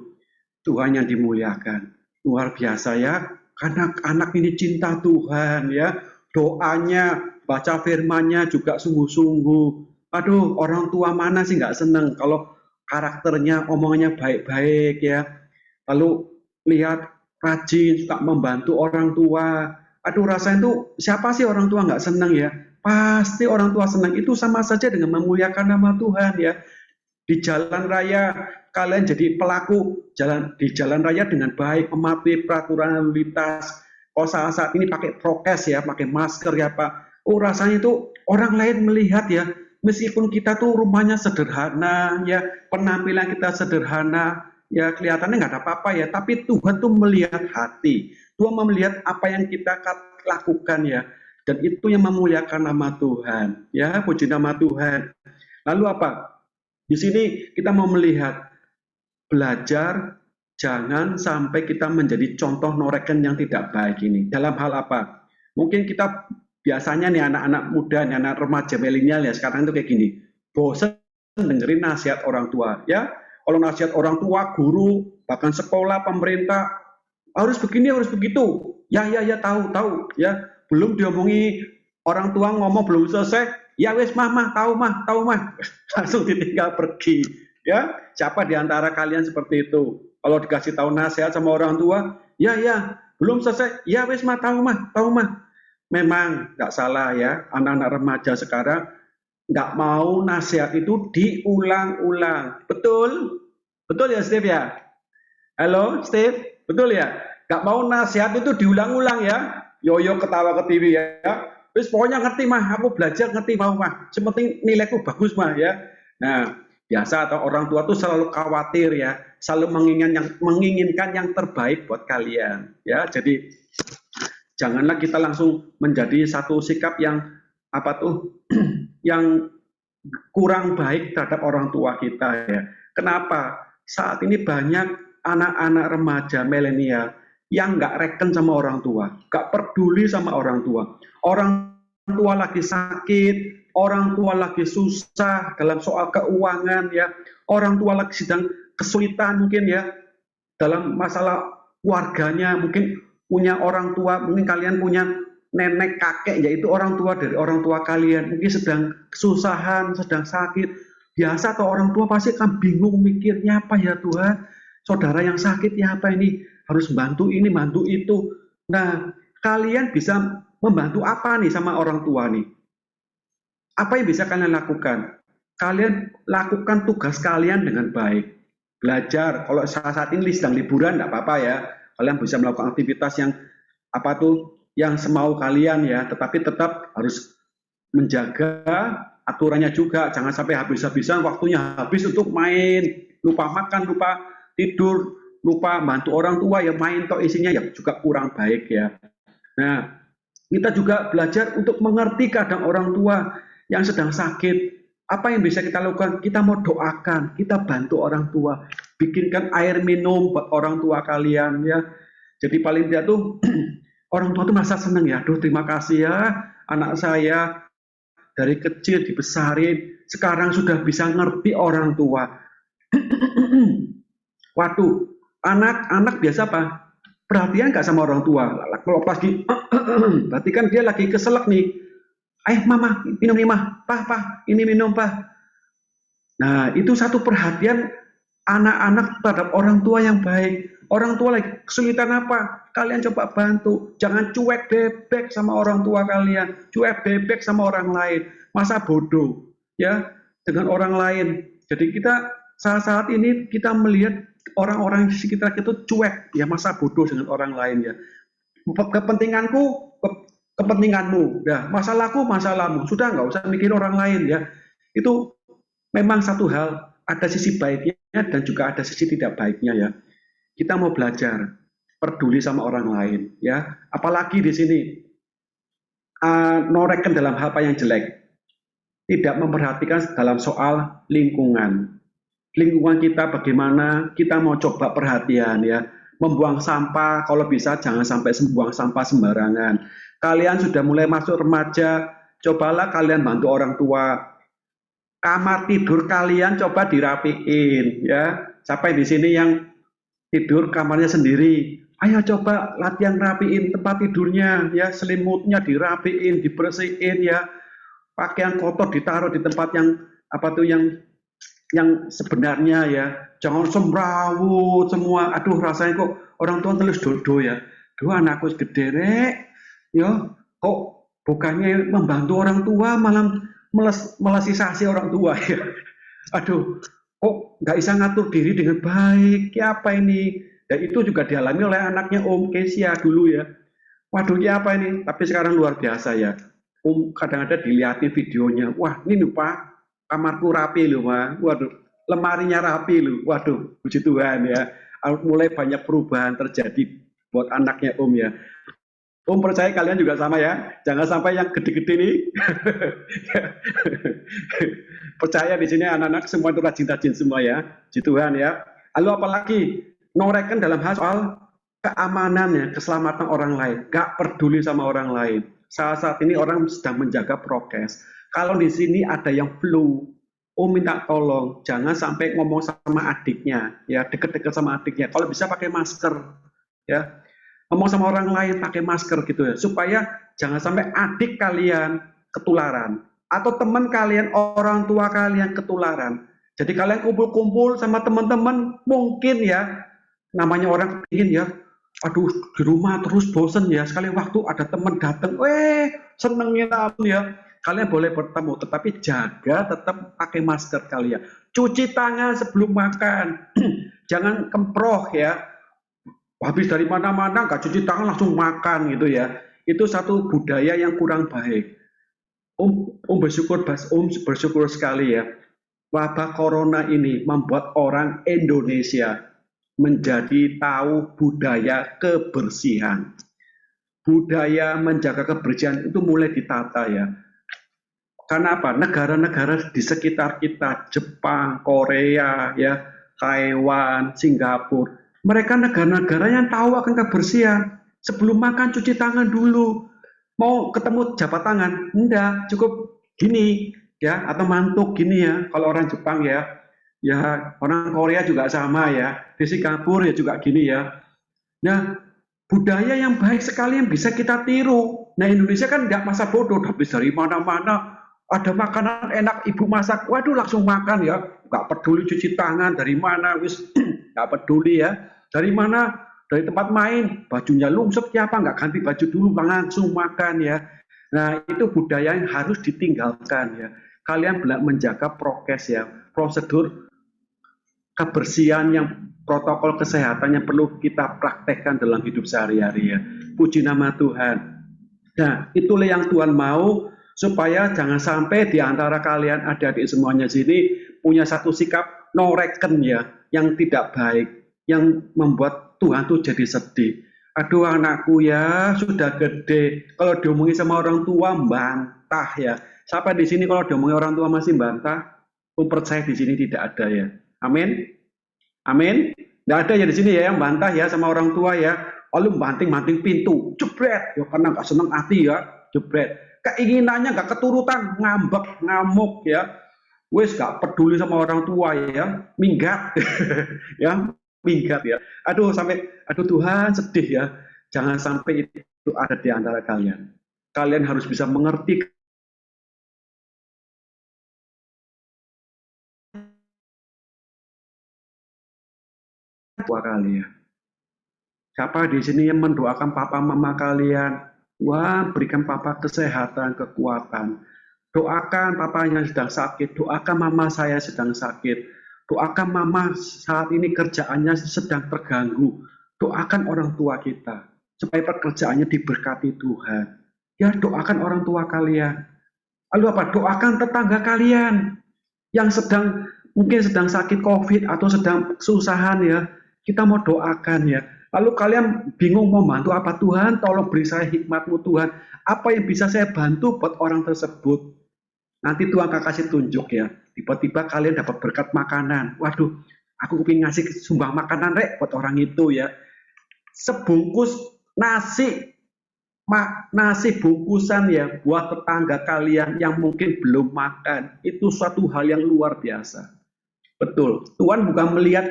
Tuhan yang dimuliakan. Luar biasa ya. Karena anak ini cinta Tuhan ya, doanya, baca firman-Nya juga sungguh-sungguh. Aduh, orang tua mana sih nggak seneng kalau karakternya, omongannya baik-baik ya. Lalu lihat rajin, suka membantu orang tua. Aduh, rasanya itu siapa sih orang tua nggak seneng ya? Pasti orang tua senang. Itu sama saja dengan memuliakan nama Tuhan ya. Di jalan raya kalian jadi pelaku di jalan raya dengan baik, mematuhi peraturan lalu lintas. Kalau saat ini pakai prokes ya, pakai masker ya Pak. Oh, rasanya itu orang lain melihat ya, meskipun kita tuh rumahnya sederhana ya, penampilan kita sederhana ya, kelihatannya nggak ada apa-apa ya, tapi Tuhan tuh melihat hati. Tuhan melihat apa yang kita lakukan ya, dan itu yang memuliakan nama Tuhan ya, puji nama Tuhan. Lalu apa? Di sini kita mau melihat, belajar jangan sampai kita menjadi contoh norekan yang tidak baik ini. Dalam hal apa? Mungkin kita biasanya nih anak-anak muda, nih anak remaja milenial ya sekarang itu kayak gini. Bosan dengerin nasihat orang tua ya. Kalau nasihat orang tua, guru, bahkan sekolah, pemerintah harus begini, harus begitu. Ya, tahu, ya. Belum diomongi orang tua ngomong belum selesai, ya wes mah, tahu mah. Langsung ditinggal pergi. Ya, siapa di antara kalian seperti itu? Kalau dikasih tahu nasihat sama orang tua, ya, belum selesai, ya wes mah, tahu mah. Memang nggak salah ya, anak-anak remaja sekarang nggak mau nasihat itu diulang-ulang. Betul? Betul ya, Steve ya? Halo, Steve? Betul ya? Nggak mau nasihat itu diulang-ulang ya? Yoyo ketawa ke TV ya. Terus pokoknya ngerti mah, aku belajar ngerti mau mah. Sepenting nilaiku bagus mah ya. Nah, biasa atau orang tua tuh selalu khawatir ya, selalu menginginkan yang terbaik buat kalian ya. Jadi janganlah kita langsung menjadi satu sikap yang yang kurang baik terhadap orang tua kita ya. Kenapa? Saat ini banyak anak-anak remaja milenial yang nggak reken sama orang tua, nggak peduli sama orang tua. Orang tua lagi sakit, orang tua lagi susah dalam soal keuangan ya, orang tua lagi sedang kesulitan mungkin ya dalam masalah keluarganya, mungkin punya orang tua, mungkin kalian punya nenek kakek yaitu orang tua dari orang tua kalian, mungkin sedang kesusahan, sedang sakit. Biasa atau orang tua pasti akan bingung mikirnya apa ya Tuhan, saudara yang sakit ya apa ini, harus bantu ini, bantu itu. Nah, kalian bisa membantu apa nih sama orang tua nih? Apa yang bisa kalian lakukan? Kalian lakukan tugas kalian dengan baik. Belajar, kalau saat ini sedang liburan enggak apa-apa ya. Kalian bisa melakukan aktivitas yang yang semau kalian ya, tetapi tetap harus menjaga aturannya juga. Jangan sampai habis-habisan waktunya habis untuk main, lupa makan, lupa tidur, lupa bantu orang tua ya, main toh isinya ya juga kurang baik ya. Nah, kita juga belajar untuk mengerti keadaan orang tua yang sedang sakit. Apa yang bisa kita lakukan? Kita mau doakan, kita bantu orang tua, bikinkan air minum buat orang tua kalian ya. Jadi paling tidak tuh orang tua tuh merasa senang ya. Aduh, terima kasih ya anak saya dari kecil dibesarin, sekarang sudah bisa ngerti orang tua. Waduh, anak-anak biasa apa? Perhatian nggak sama orang tua. Kalau pagi, berarti kan dia lagi keselak nih. Mama, minum nih mah. Pah, ini minum pah. Nah, itu satu perhatian anak-anak terhadap orang tua yang baik. Orang tua lagi kesulitan apa? Kalian coba bantu. Jangan cuek bebek sama orang tua kalian. Cuek bebek sama orang lain. Masa bodoh ya dengan orang lain. Jadi kita saat ini kita melihat orang-orang di sekitar kita cuek ya, masa bodoh dengan orang lain ya. Kepentinganku kepentinganmu, ya masalahku masalahmu, sudah nggak usah mikir orang lain ya. Itu memang satu hal, ada sisi baiknya dan juga ada sisi tidak baiknya ya. Kita mau belajar peduli sama orang lain ya, apalagi di sini noreken dalam hal apa yang jelek, tidak memperhatikan dalam soal lingkungan kita bagaimana, kita mau coba perhatian ya. Membuang sampah, kalau bisa jangan sampai membuang sampah sembarangan. Kalian sudah mulai masuk remaja, cobalah kalian bantu orang tua. Kamar tidur kalian coba dirapiin ya. Sampai di sini yang tidur kamarnya sendiri, ayo coba latihan rapiin tempat tidurnya ya, selimutnya dirapiin, dibersihin ya. Pakaian kotor ditaruh di tempat yang sebenarnya ya, jangan semrawut semua. Aduh, rasanya kok orang tua terus dodo ya. Duh, anakku gede rek, ya kok bukannya membantu orang tua malah melasisasi orang tua ya. Aduh, kok nggak bisa ngatur diri dengan baik. Ya apa ini? Dan itu juga dialami oleh anaknya Om Kesia dulu ya. Waduh, ya apa ini? Tapi sekarang luar biasa ya. Om kadang-kadang dilihatin videonya. Wah, ini lupa. Kamarku rapi loh, Ma. Waduh, lemarinya rapi loh. Waduh, puji Tuhan ya. Mulai banyak perubahan terjadi buat anaknya Om ya. Om percaya kalian juga sama ya. Jangan sampai yang gede-gede nih. Percaya di sini anak-anak semua itu rajin-rajin semua ya. Puji Tuhan ya. Lalu apalagi noreken dalam hal soal keamanannya, keselamatan orang lain. Gak peduli sama orang lain. Saat ini orang sedang menjaga prokes. Kalau di sini ada yang flu, Om minta tolong jangan sampai ngomong sama adiknya, ya deket-deket sama adiknya. Kalau bisa pakai masker, ya. ngomong sama orang lain pakai masker gitu ya, supaya jangan sampai adik kalian ketularan atau teman kalian, orang tua kalian ketularan. Jadi kalian kumpul-kumpul sama teman-teman, mungkin ya, namanya orang ingin ya, aduh di rumah terus bosen ya, sekali waktu ada teman datang, senengnya ya, kalian boleh bertemu, tetapi jaga tetap pakai masker kalian. Cuci tangan sebelum makan, jangan kemproh ya, habis dari mana-mana nggak cuci tangan langsung makan gitu ya. Itu satu budaya yang kurang baik. Om bersyukur sekali ya, wabah corona ini membuat orang Indonesia menjadi tahu budaya kebersihan. Budaya menjaga kebersihan itu mulai ditata ya. Karena apa? Negara-negara di sekitar kita, Jepang, Korea, ya, Taiwan, Singapura, mereka negara-negara yang tahu akan kebersihan. Sebelum makan cuci tangan dulu. Mau ketemu jabat tangan? Enggak, cukup gini ya, atau mantuk gini ya. Kalau orang Jepang ya, ya orang Korea juga sama ya. Di Singapura ya juga gini ya. Nah, budaya yang baik sekali yang bisa kita tiru. Nah, Indonesia kan enggak masa bodoh, habis dari mana-mana ada makanan enak ibu masak, waduh langsung makan ya, nggak peduli cuci tangan dari mana, wis nggak peduli ya, dari mana, dari tempat main, bajunya lungsep ya apa, nggak ganti baju dulu, langsung makan ya. Nah itu budaya yang harus ditinggalkan ya. Kalian menjaga prokes ya, prosedur kebersihan yang protokol kesehatan yang perlu kita praktekkan dalam hidup sehari-hari ya. Puji nama Tuhan. Nah itulah yang Tuhan mau, supaya jangan sampai di antara kalian adik-adik semuanya sini punya satu sikap noreken ya, yang tidak baik, yang membuat Tuhan tuh jadi sedih. Aduh anakku ya sudah gede, kalau diomongin sama orang tua bantah ya. Siapa di sini kalau diomongin orang tua masih bantah? Aku percaya di sini tidak ada ya. Amin. Amin. Tidak ada ya di sini ya yang bantah ya sama orang tua ya. Lalu banting-banting pintu, jebret ya, karena nggak seneng hati ya, jebret. Keinginannya nggak keturutan, ngambek, ngamuk ya, wes nggak peduli sama orang tua ya, minggat, ya, minggat ya. Aduh Tuhan sedih ya, jangan sampai itu ada di antara kalian. Kalian harus bisa mengerti tua kalian. Siapa di sini yang mendoakan papa mama kalian? Wah, berikan papa kesehatan, kekuatan. Doakan papanya sedang sakit, doakan mama saya sedang sakit, doakan mama saat ini kerjaannya sedang terganggu, doakan orang tua kita, supaya pekerjaannya diberkati Tuhan. Ya, doakan orang tua kalian. Lalu apa? Doakan tetangga kalian yang mungkin sedang sakit COVID atau sedang kesusahan ya, kita mau doakan ya. Lalu kalian bingung mau bantu apa, Tuhan tolong beri saya hikmat-Mu Tuhan, apa yang bisa saya bantu buat orang tersebut. Nanti Tuhan akan kasih tunjuk ya, tiba-tiba kalian dapat berkat makanan, waduh aku ingin ngasih sumbang makanan rek buat orang itu ya, sebungkus nasi bungkusan ya buat tetangga kalian yang mungkin belum makan, itu suatu hal yang luar biasa. Betul, Tuhan bukan melihat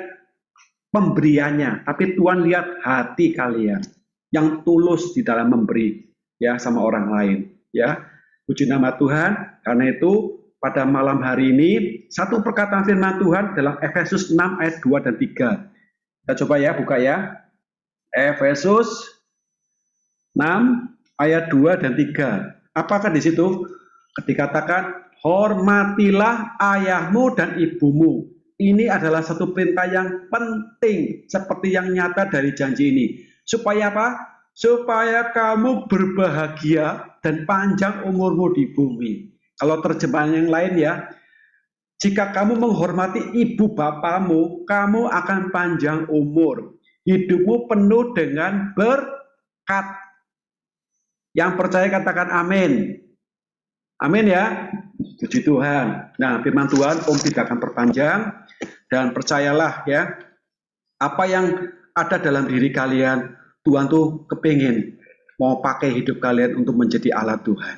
pemberiannya, tapi Tuhan lihat hati kalian yang tulus di dalam memberi ya sama orang lain ya. Puji nama Tuhan. Karena itu pada malam hari ini satu perkataan firman Tuhan dalam Efesus 6 ayat 2 dan 3. Kita coba ya buka ya. Efesus 6 ayat 2 dan 3. Apakah di situ dikatakan hormatilah ayahmu dan ibumu. Ini adalah satu perintah yang penting seperti yang nyata dari janji ini. Supaya apa? Supaya kamu berbahagia dan panjang umurmu di bumi. Kalau terjemahan yang lain ya, jika kamu menghormati ibu bapamu, kamu akan panjang umur. Hidupmu penuh dengan berkat. Yang percaya katakan amin. Amin ya. Puji Tuhan. Nah, firman Tuhan Om tidak akan perpanjang. Dan percayalah ya, apa yang ada dalam diri kalian, Tuhan tuh kepingin mau pakai hidup kalian untuk menjadi alat Tuhan.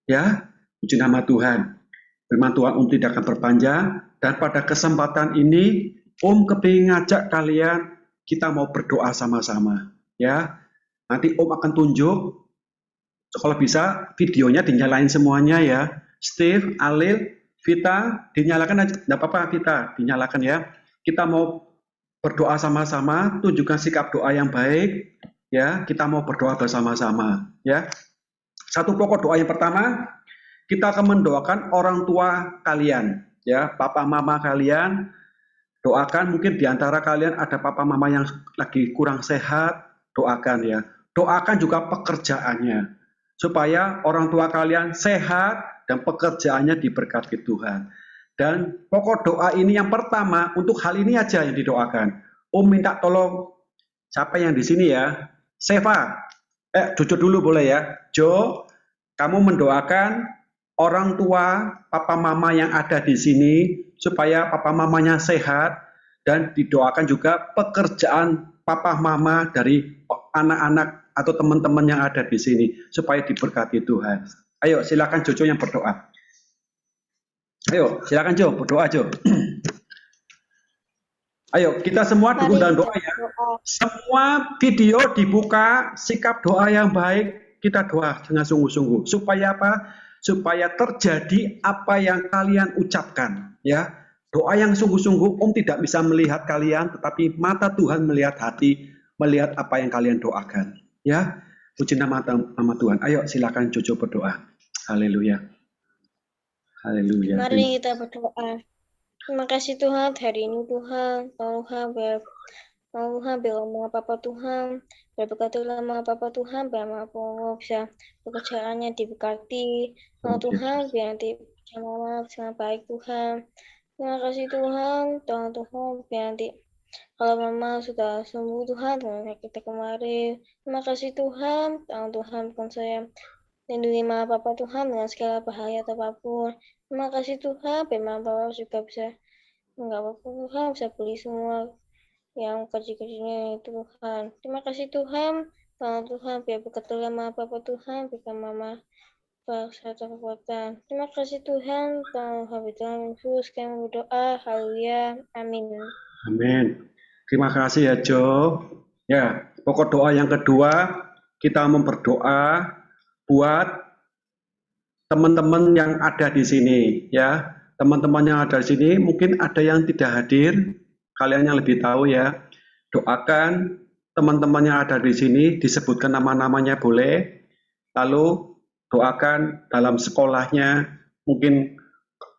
Ya, puji nama Tuhan. Firman Tuhan Om tidak akan perpanjang. Dan pada kesempatan ini, Om kepingin ngajak kalian, kita mau berdoa sama-sama. Ya, Nanti Om akan tunjuk. Kalau bisa videonya dinyalain semuanya ya. Steve, Alil, Vita, dinyalakan aja. Nggak apa-apa Vita, dinyalakan ya. Kita mau berdoa sama-sama, tunjukkan sikap doa yang baik. Ya, kita mau berdoa bersama-sama. Ya, satu pokok doa yang pertama, kita akan mendoakan orang tua kalian. Ya, papa mama kalian. Doakan, mungkin di antara kalian ada papa mama yang lagi kurang sehat, doakan ya. Doakan juga pekerjaannya, supaya orang tua kalian sehat dan pekerjaannya diberkati Tuhan. Dan pokok doa ini yang pertama, untuk hal ini aja yang didoakan. Om minta tolong, siapa yang di sini ya? Seva, Jojo dulu boleh ya. Jo, kamu mendoakan orang tua, papa mama yang ada di sini, supaya papa mamanya sehat, dan didoakan juga pekerjaan papa mama dari anak-anak atau teman-teman yang ada di sini, supaya diberkati Tuhan. Ayo, silakan Jojo yang berdoa. Ayo, silakan Jo, berdoa Jo. Ayo, kita semua dukung dan doa ya. Semua video dibuka, sikap doa yang baik, kita doa dengan sungguh-sungguh. Supaya apa? Supaya terjadi apa yang kalian ucapkan. Ya, doa yang sungguh-sungguh. Om tidak bisa melihat kalian, tetapi mata Tuhan melihat hati, melihat apa yang kalian doakan. Ya, puji nama Tuhan. Ayo, silakan Jojo berdoa. Haleluya. Haleluya. Mari kita berdoa. Terima kasih Tuhan, hari ini Tuhan, Tuhan biar mau apa Tuhan, berkatilah mau apa Tuhan, biar mau bisa pekerjaannya diberkati, Tuhan, biar nanti sama sangat baik Tuhan. Terima kasih Tuhan, Tuhan, biar nanti kalau Mama sudah sembuh Tuhan dengan kita kemarin. Terima kasih Tuhan, Tuhan bukan saya. Lindungi Mama Papa Tuhan dengan segala bahaya apapun. Terima kasih Tuhan, biar Mama Papa juga bisa enggak apa-apa Tuhan, bisa beli semua yang kecil-kecilnya itu Tuhan. Terima kasih Tuhan, Tuhan biar berkatilah Mama Papa Tuhan, biar Mama satu kekuatan. Terima kasih Tuhan, Tuhan Yesus, kami berdoa, haleluya, amin. Amin. Terima kasih ya Jo. Ya, pokok doa yang kedua, kita memberdoa buat teman-teman yang ada di sini ya. Teman-teman yang ada di sini mungkin ada yang tidak hadir, kalian yang lebih tahu ya. Doakan teman-teman yang ada di sini, disebutkan nama-namanya boleh. Lalu doakan dalam sekolahnya, mungkin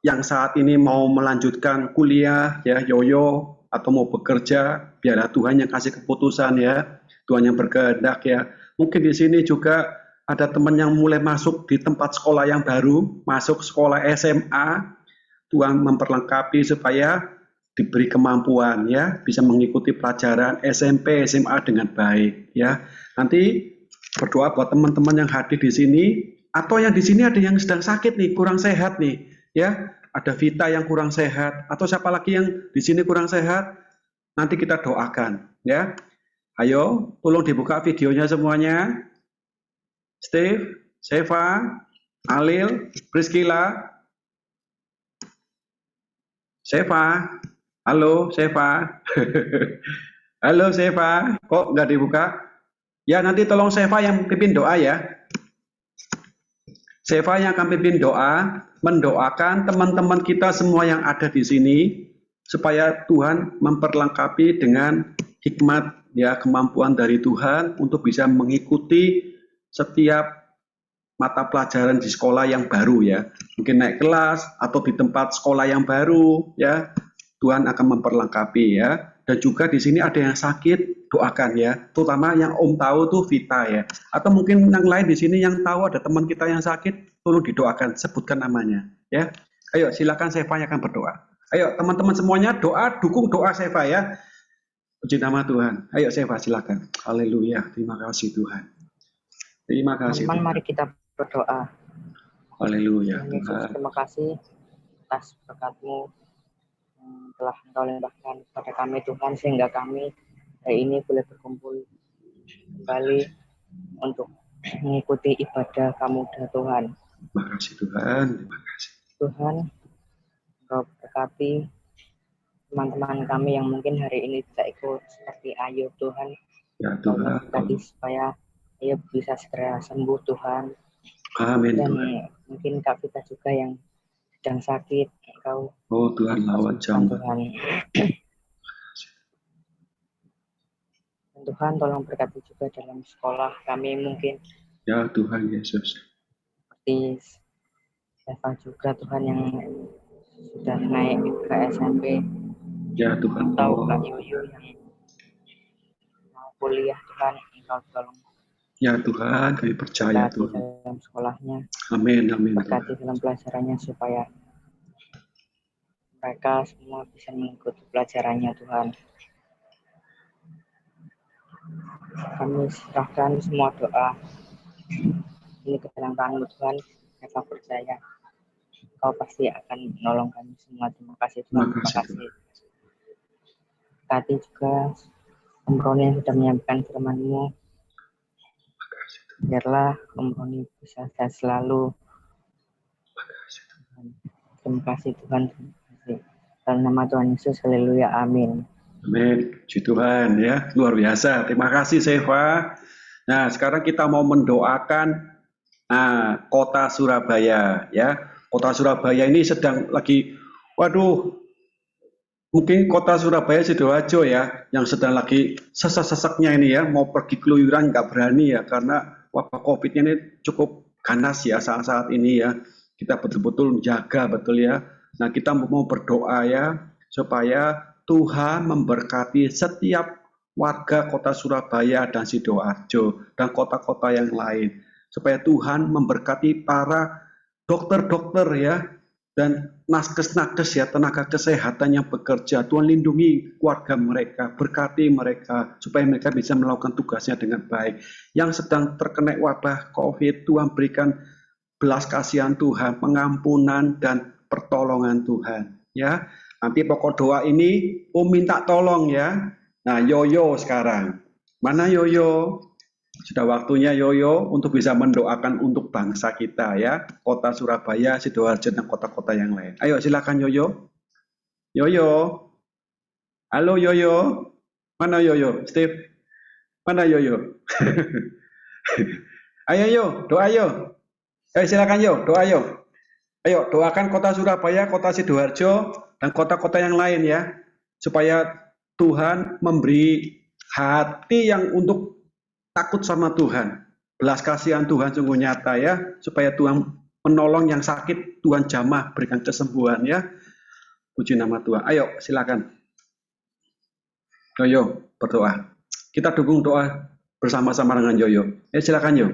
yang saat ini mau melanjutkan kuliah ya, Yoyo, atau mau bekerja, biarlah Tuhan yang kasih keputusan ya, Tuhan yang berkehendak ya. Mungkin di sini juga ada teman yang mulai masuk di tempat sekolah yang baru, masuk sekolah SMA, Tuhan memperlengkapi supaya diberi kemampuan ya, bisa mengikuti pelajaran SMP, SMA dengan baik ya. Nanti berdoa buat teman-teman yang hadir di sini, atau yang di sini ada yang sedang sakit nih, kurang sehat nih ya. Ada Vita yang kurang sehat, atau siapa lagi yang di sini kurang sehat, nanti kita doakan ya. Ayo, tolong dibuka videonya semuanya. Steve, Seva, Alil, Priscilla, Seva, halo Seva, halo Seva, kok nggak dibuka? Ya nanti tolong Seva yang pimpin doa ya. Seva yang akan pimpin doa, mendoakan teman-teman kita semua yang ada di sini, supaya Tuhan memperlengkapi dengan hikmat ya, kemampuan dari Tuhan untuk bisa mengikuti setiap mata pelajaran di sekolah yang baru ya, mungkin naik kelas atau di tempat sekolah yang baru ya, Tuhan akan memperlengkapi ya. Dan juga di sini ada yang sakit, doakan ya, terutama yang Om tahu tuh Vita ya, atau mungkin yang lain di sini yang tahu ada teman kita yang sakit, tolong didoakan, sebutkan namanya ya. Ayo silakan Seva yang akan berdoa. Ayo teman-teman semuanya doa, dukung doa Seva ya. Puji nama Tuhan. Ayo Seva silakan. Haleluya. Terima kasih Tuhan. Terima kasih. Teman-teman, mari kita berdoa. Haleluya. Yesus, terima kasih atas berkat-Mu telah Engkau limpahkan kepada kami Tuhan, sehingga kami hari ini boleh berkumpul kembali untuk mengikuti ibadah Kamu-Muda Tuhan. Terima kasih Tuhan. Terima kasih. Tuhan, Engkau berkati teman-teman kami yang mungkin hari ini tidak ikut seperti Ayu Tuhan. Ya Engkau Tuhan. berkati supaya ia bisa segera sembuh Tuhan. Amin Dan Tuhan. mungkin Kak Vita juga yang sedang sakit, Engkau Oh Tuhan, lawat sembuhkan jamah. Tuhan. Dan Tuhan tolong berkati juga dalam sekolah kami, mungkin Ya Tuhan Yesus. seperti Eva juga Tuhan yang sudah naik ke SMP, Ya Tuhan. atau Kak Yuyu yang mau kuliah Tuhan, Engkau tolong Ya Tuhan, kami percaya berkati Tuhan. dalam sekolahnya, Amin, amin berkati Tuhan. dalam pelajarannya supaya mereka semua bisa mengikuti pelajarannya Tuhan. Kami serahkan semua doa ini ke dalam tangan Tuhan. Eva percaya Kau pasti akan menolong kami semua. Terima kasih Tuhan. Terima kasih Tuhan. Berkati juga Om Roni yang sudah menyampaikan firman-Mu. Biarlah Om Roni bisa sehat selalu. Terima kasih Tuhan. Terima kasih. Dalam nama Tuhan Yesus, haleluya, amin. Amin, puji Tuhan ya, luar biasa. Terima kasih Seva. Nah, sekarang kita mau mendoakan kota Surabaya ya. Kota Surabaya ini sedang lagi, waduh, mungkin kota Surabaya Sidoarjo ya, yang sedang lagi sesak-sesaknya ini ya, mau pergi keluyuran nggak berani ya, karena wabah COVID-nya ini cukup ganas ya saat-saat ini ya. Kita betul-betul menjaga betul ya. Nah, kita mau berdoa ya, supaya Tuhan memberkati setiap warga kota Surabaya dan Sidoarjo dan kota-kota yang lain. Supaya Tuhan memberkati para dokter-dokter ya, dan naskes-naskes ya, tenaga kesehatan yang bekerja. Tuhan lindungi keluarga mereka, berkati mereka, supaya mereka bisa melakukan tugasnya dengan baik. Yang sedang terkena wabah COVID, Tuhan berikan belas kasihan Tuhan, pengampunan dan pertolongan Tuhan. Ya, nanti pokok doa ini minta tolong ya. Nah, Yoyo sekarang. Mana Yoyo? Sudah waktunya Yoyo untuk bisa mendoakan untuk bangsa kita ya. Kota Surabaya, Sidoarjo, dan kota-kota yang lain. Ayo silakan Yoyo. Yoyo. Halo Yoyo. Mana Yoyo? Steve. Mana Yoyo? Ayo Yo, doa Yo. Ayo silakan Yo, doa Yo. Ayo doakan kota Surabaya, kota Sidoarjo, dan kota-kota yang lain ya, supaya Tuhan memberi hati yang untuk takut sama Tuhan, belas kasihan Tuhan sungguh nyata ya, supaya Tuhan menolong yang sakit, Tuhan jamah berikan kesembuhan ya. Puji nama Tuhan. Ayo silakan Yoyo berdoa. Kita dukung doa bersama-sama dengan Yoyo. Silakan Yo.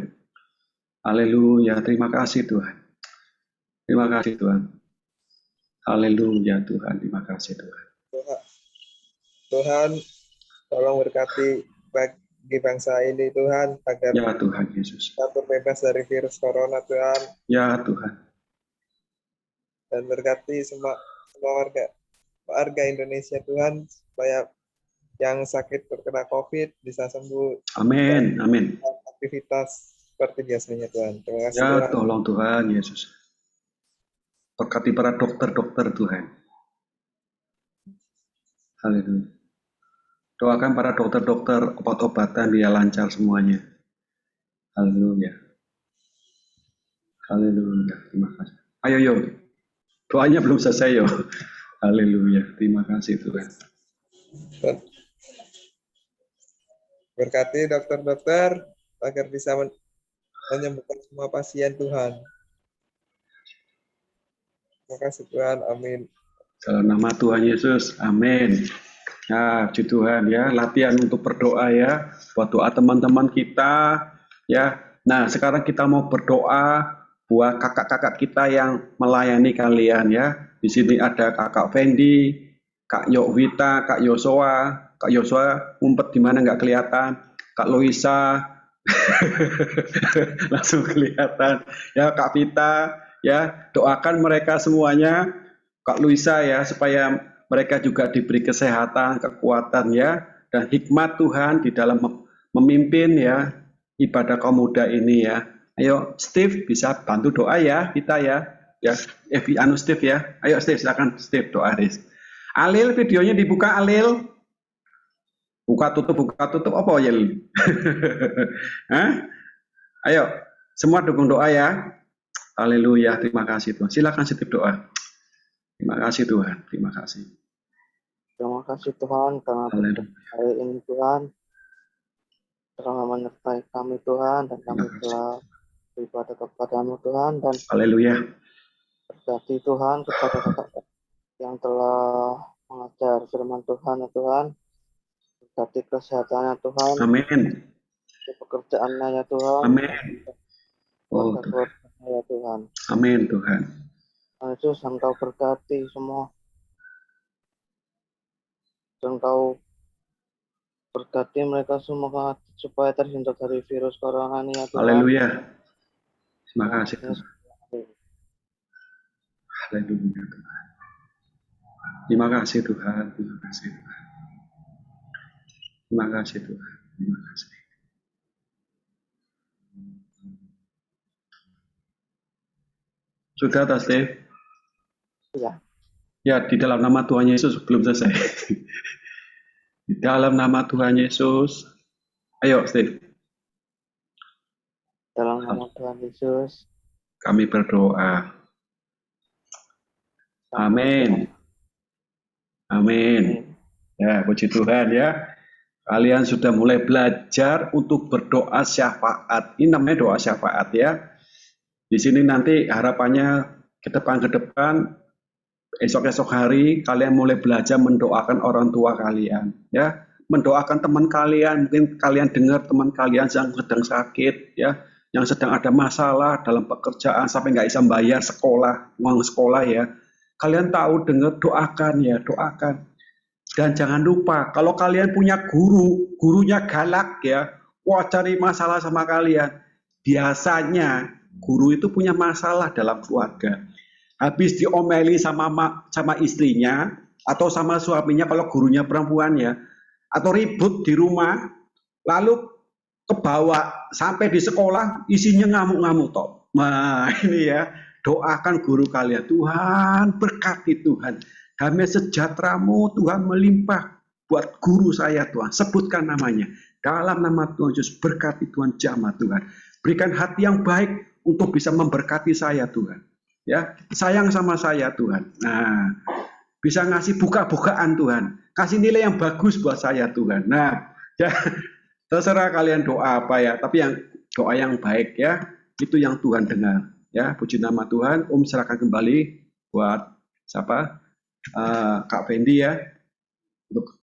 Haleluya, terima kasih Tuhan. Terima kasih Tuhan. Haleluya Tuhan, terima kasih Tuhan. Tuhan, tolong berkati bagi bangsa ini Tuhan, agar Ya Tuhan Yesus. kita terbebas dari virus corona Tuhan. Ya Tuhan. Dan berkati semua warga Indonesia Tuhan, supaya yang sakit terkena COVID bisa sembuh. Amin, amin. Aktivitas seperti biasanya Tuhan. Terima kasih Ya Tuhan. tolong Tuhan Yesus. Berkati para dokter-dokter Tuhan. Haleluya. Doakan para dokter-dokter obat-obatan dia lancar semuanya. Haleluya. Haleluya. Terima kasih. Ayo Yo. Doanya belum selesai Yo. Haleluya. Terima kasih Tuhan. Berkati dokter-dokter agar bisa menyembuhkan semua pasien Tuhan. Terima kasih Tuhan, amin. Dalam nama Tuhan Yesus, amin. Ya, puji Tuhan ya, latihan untuk berdoa ya, buat doa teman-teman kita ya. Nah, sekarang kita mau berdoa buat kakak-kakak kita yang melayani kalian ya. Di sini ada Kakak Fendi, Kak Yokwita, Kak Yosua. Kak Yosua ngumpet di mana nggak kelihatan. Kak Loisa langsung kelihatan. Ya, Kak Vita ya, doakan mereka semuanya, Kak Luisa ya, supaya mereka juga diberi kesehatan, kekuatan ya, dan hikmat Tuhan di dalam memimpin ya ibadah kaum muda ini ya. Ayo Steve bisa bantu doa ya kita ya. Ya, Steve ya. Ayo Steve silakan Steve doa Riz. Alil videonya dibuka Alil. Buka tutup apa ya? Hah? Ayo, semua dukung doa ya. Haleluya, terima kasih Tuhan. Silakan sitip doa. Terima kasih Tuhan, terima kasih. Terima kasih Tuhan karena Haleluya. hari ini Tuhan telah menyertai kami Tuhan, dan kami Terima kasih. telah beribadah kepadamu Tuhan, dan Haleluya. berkati Tuhan kepada kakak yang telah mengajar firman Tuhan ya Tuhan. Berkati kesehatannya Tuhan, Amin. pekerjaannya ya Tuhan, Amin. Oh Tuhan. keluarga-keluarganya ya Tuhan. Amin Tuhan. Tuhan Yesus, Engkau berkati semua, dan Engkau berkati mereka semua supaya terhindar dari virus corona ini ya Tuhan. Haleluya. Terima kasih Tuhan. Tuhan. Haleluya Tuhan. Terima kasih Tuhan. Terima kasih Tuhan. Terima kasih Tuhan. Terima kasih. Sudah tas Steve? Ya. Ya, di dalam nama Tuhan Yesus belum selesai. Di dalam nama Tuhan Yesus. Ayo Steve. Dalam nama Tuhan Yesus. Kami berdoa. Amin. Amin. Ya, puji Tuhan ya. Kalian sudah mulai belajar untuk berdoa syafaat. Ini namanya doa syafaat ya. Di sini nanti harapannya ke depan esok-esok hari kalian mulai belajar mendoakan orang tua kalian ya. Mendoakan teman kalian, mungkin kalian dengar teman kalian yang sedang sakit ya, yang sedang ada masalah dalam pekerjaan sampai nggak bisa bayar sekolah, uang sekolah ya. Kalian tahu, dengar, doakan ya, doakan. Dan jangan lupa, kalau kalian punya guru, gurunya galak ya, wah cari masalah sama kalian. Biasanya guru itu punya masalah dalam keluarga. Habis diomeli sama istrinya atau sama suaminya kalau gurunya perempuan ya, atau ribut di rumah, lalu kebawa sampai di sekolah isinya ngamuk-ngamuk toh. Nah ini ya, doakan guru kalian, Tuhan berkati Tuhan. Damai sejahteramu Tuhan melimpah buat guru saya Tuhan. Sebutkan namanya. Dalam nama Tuhan Yesus, berkati Tuhan, jamah Tuhan. Berikan hati yang baik untuk bisa memberkati saya Tuhan. Ya, sayang sama saya Tuhan. Nah, bisa ngasih buka-bukaan Tuhan. Kasih nilai yang bagus buat saya Tuhan. Nah, ya terserah kalian doa apa ya, tapi yang doa yang baik ya, itu yang Tuhan dengar. Ya, puji nama Tuhan. Serahkan kembali buat siapa? Kak Fendi ya, untuk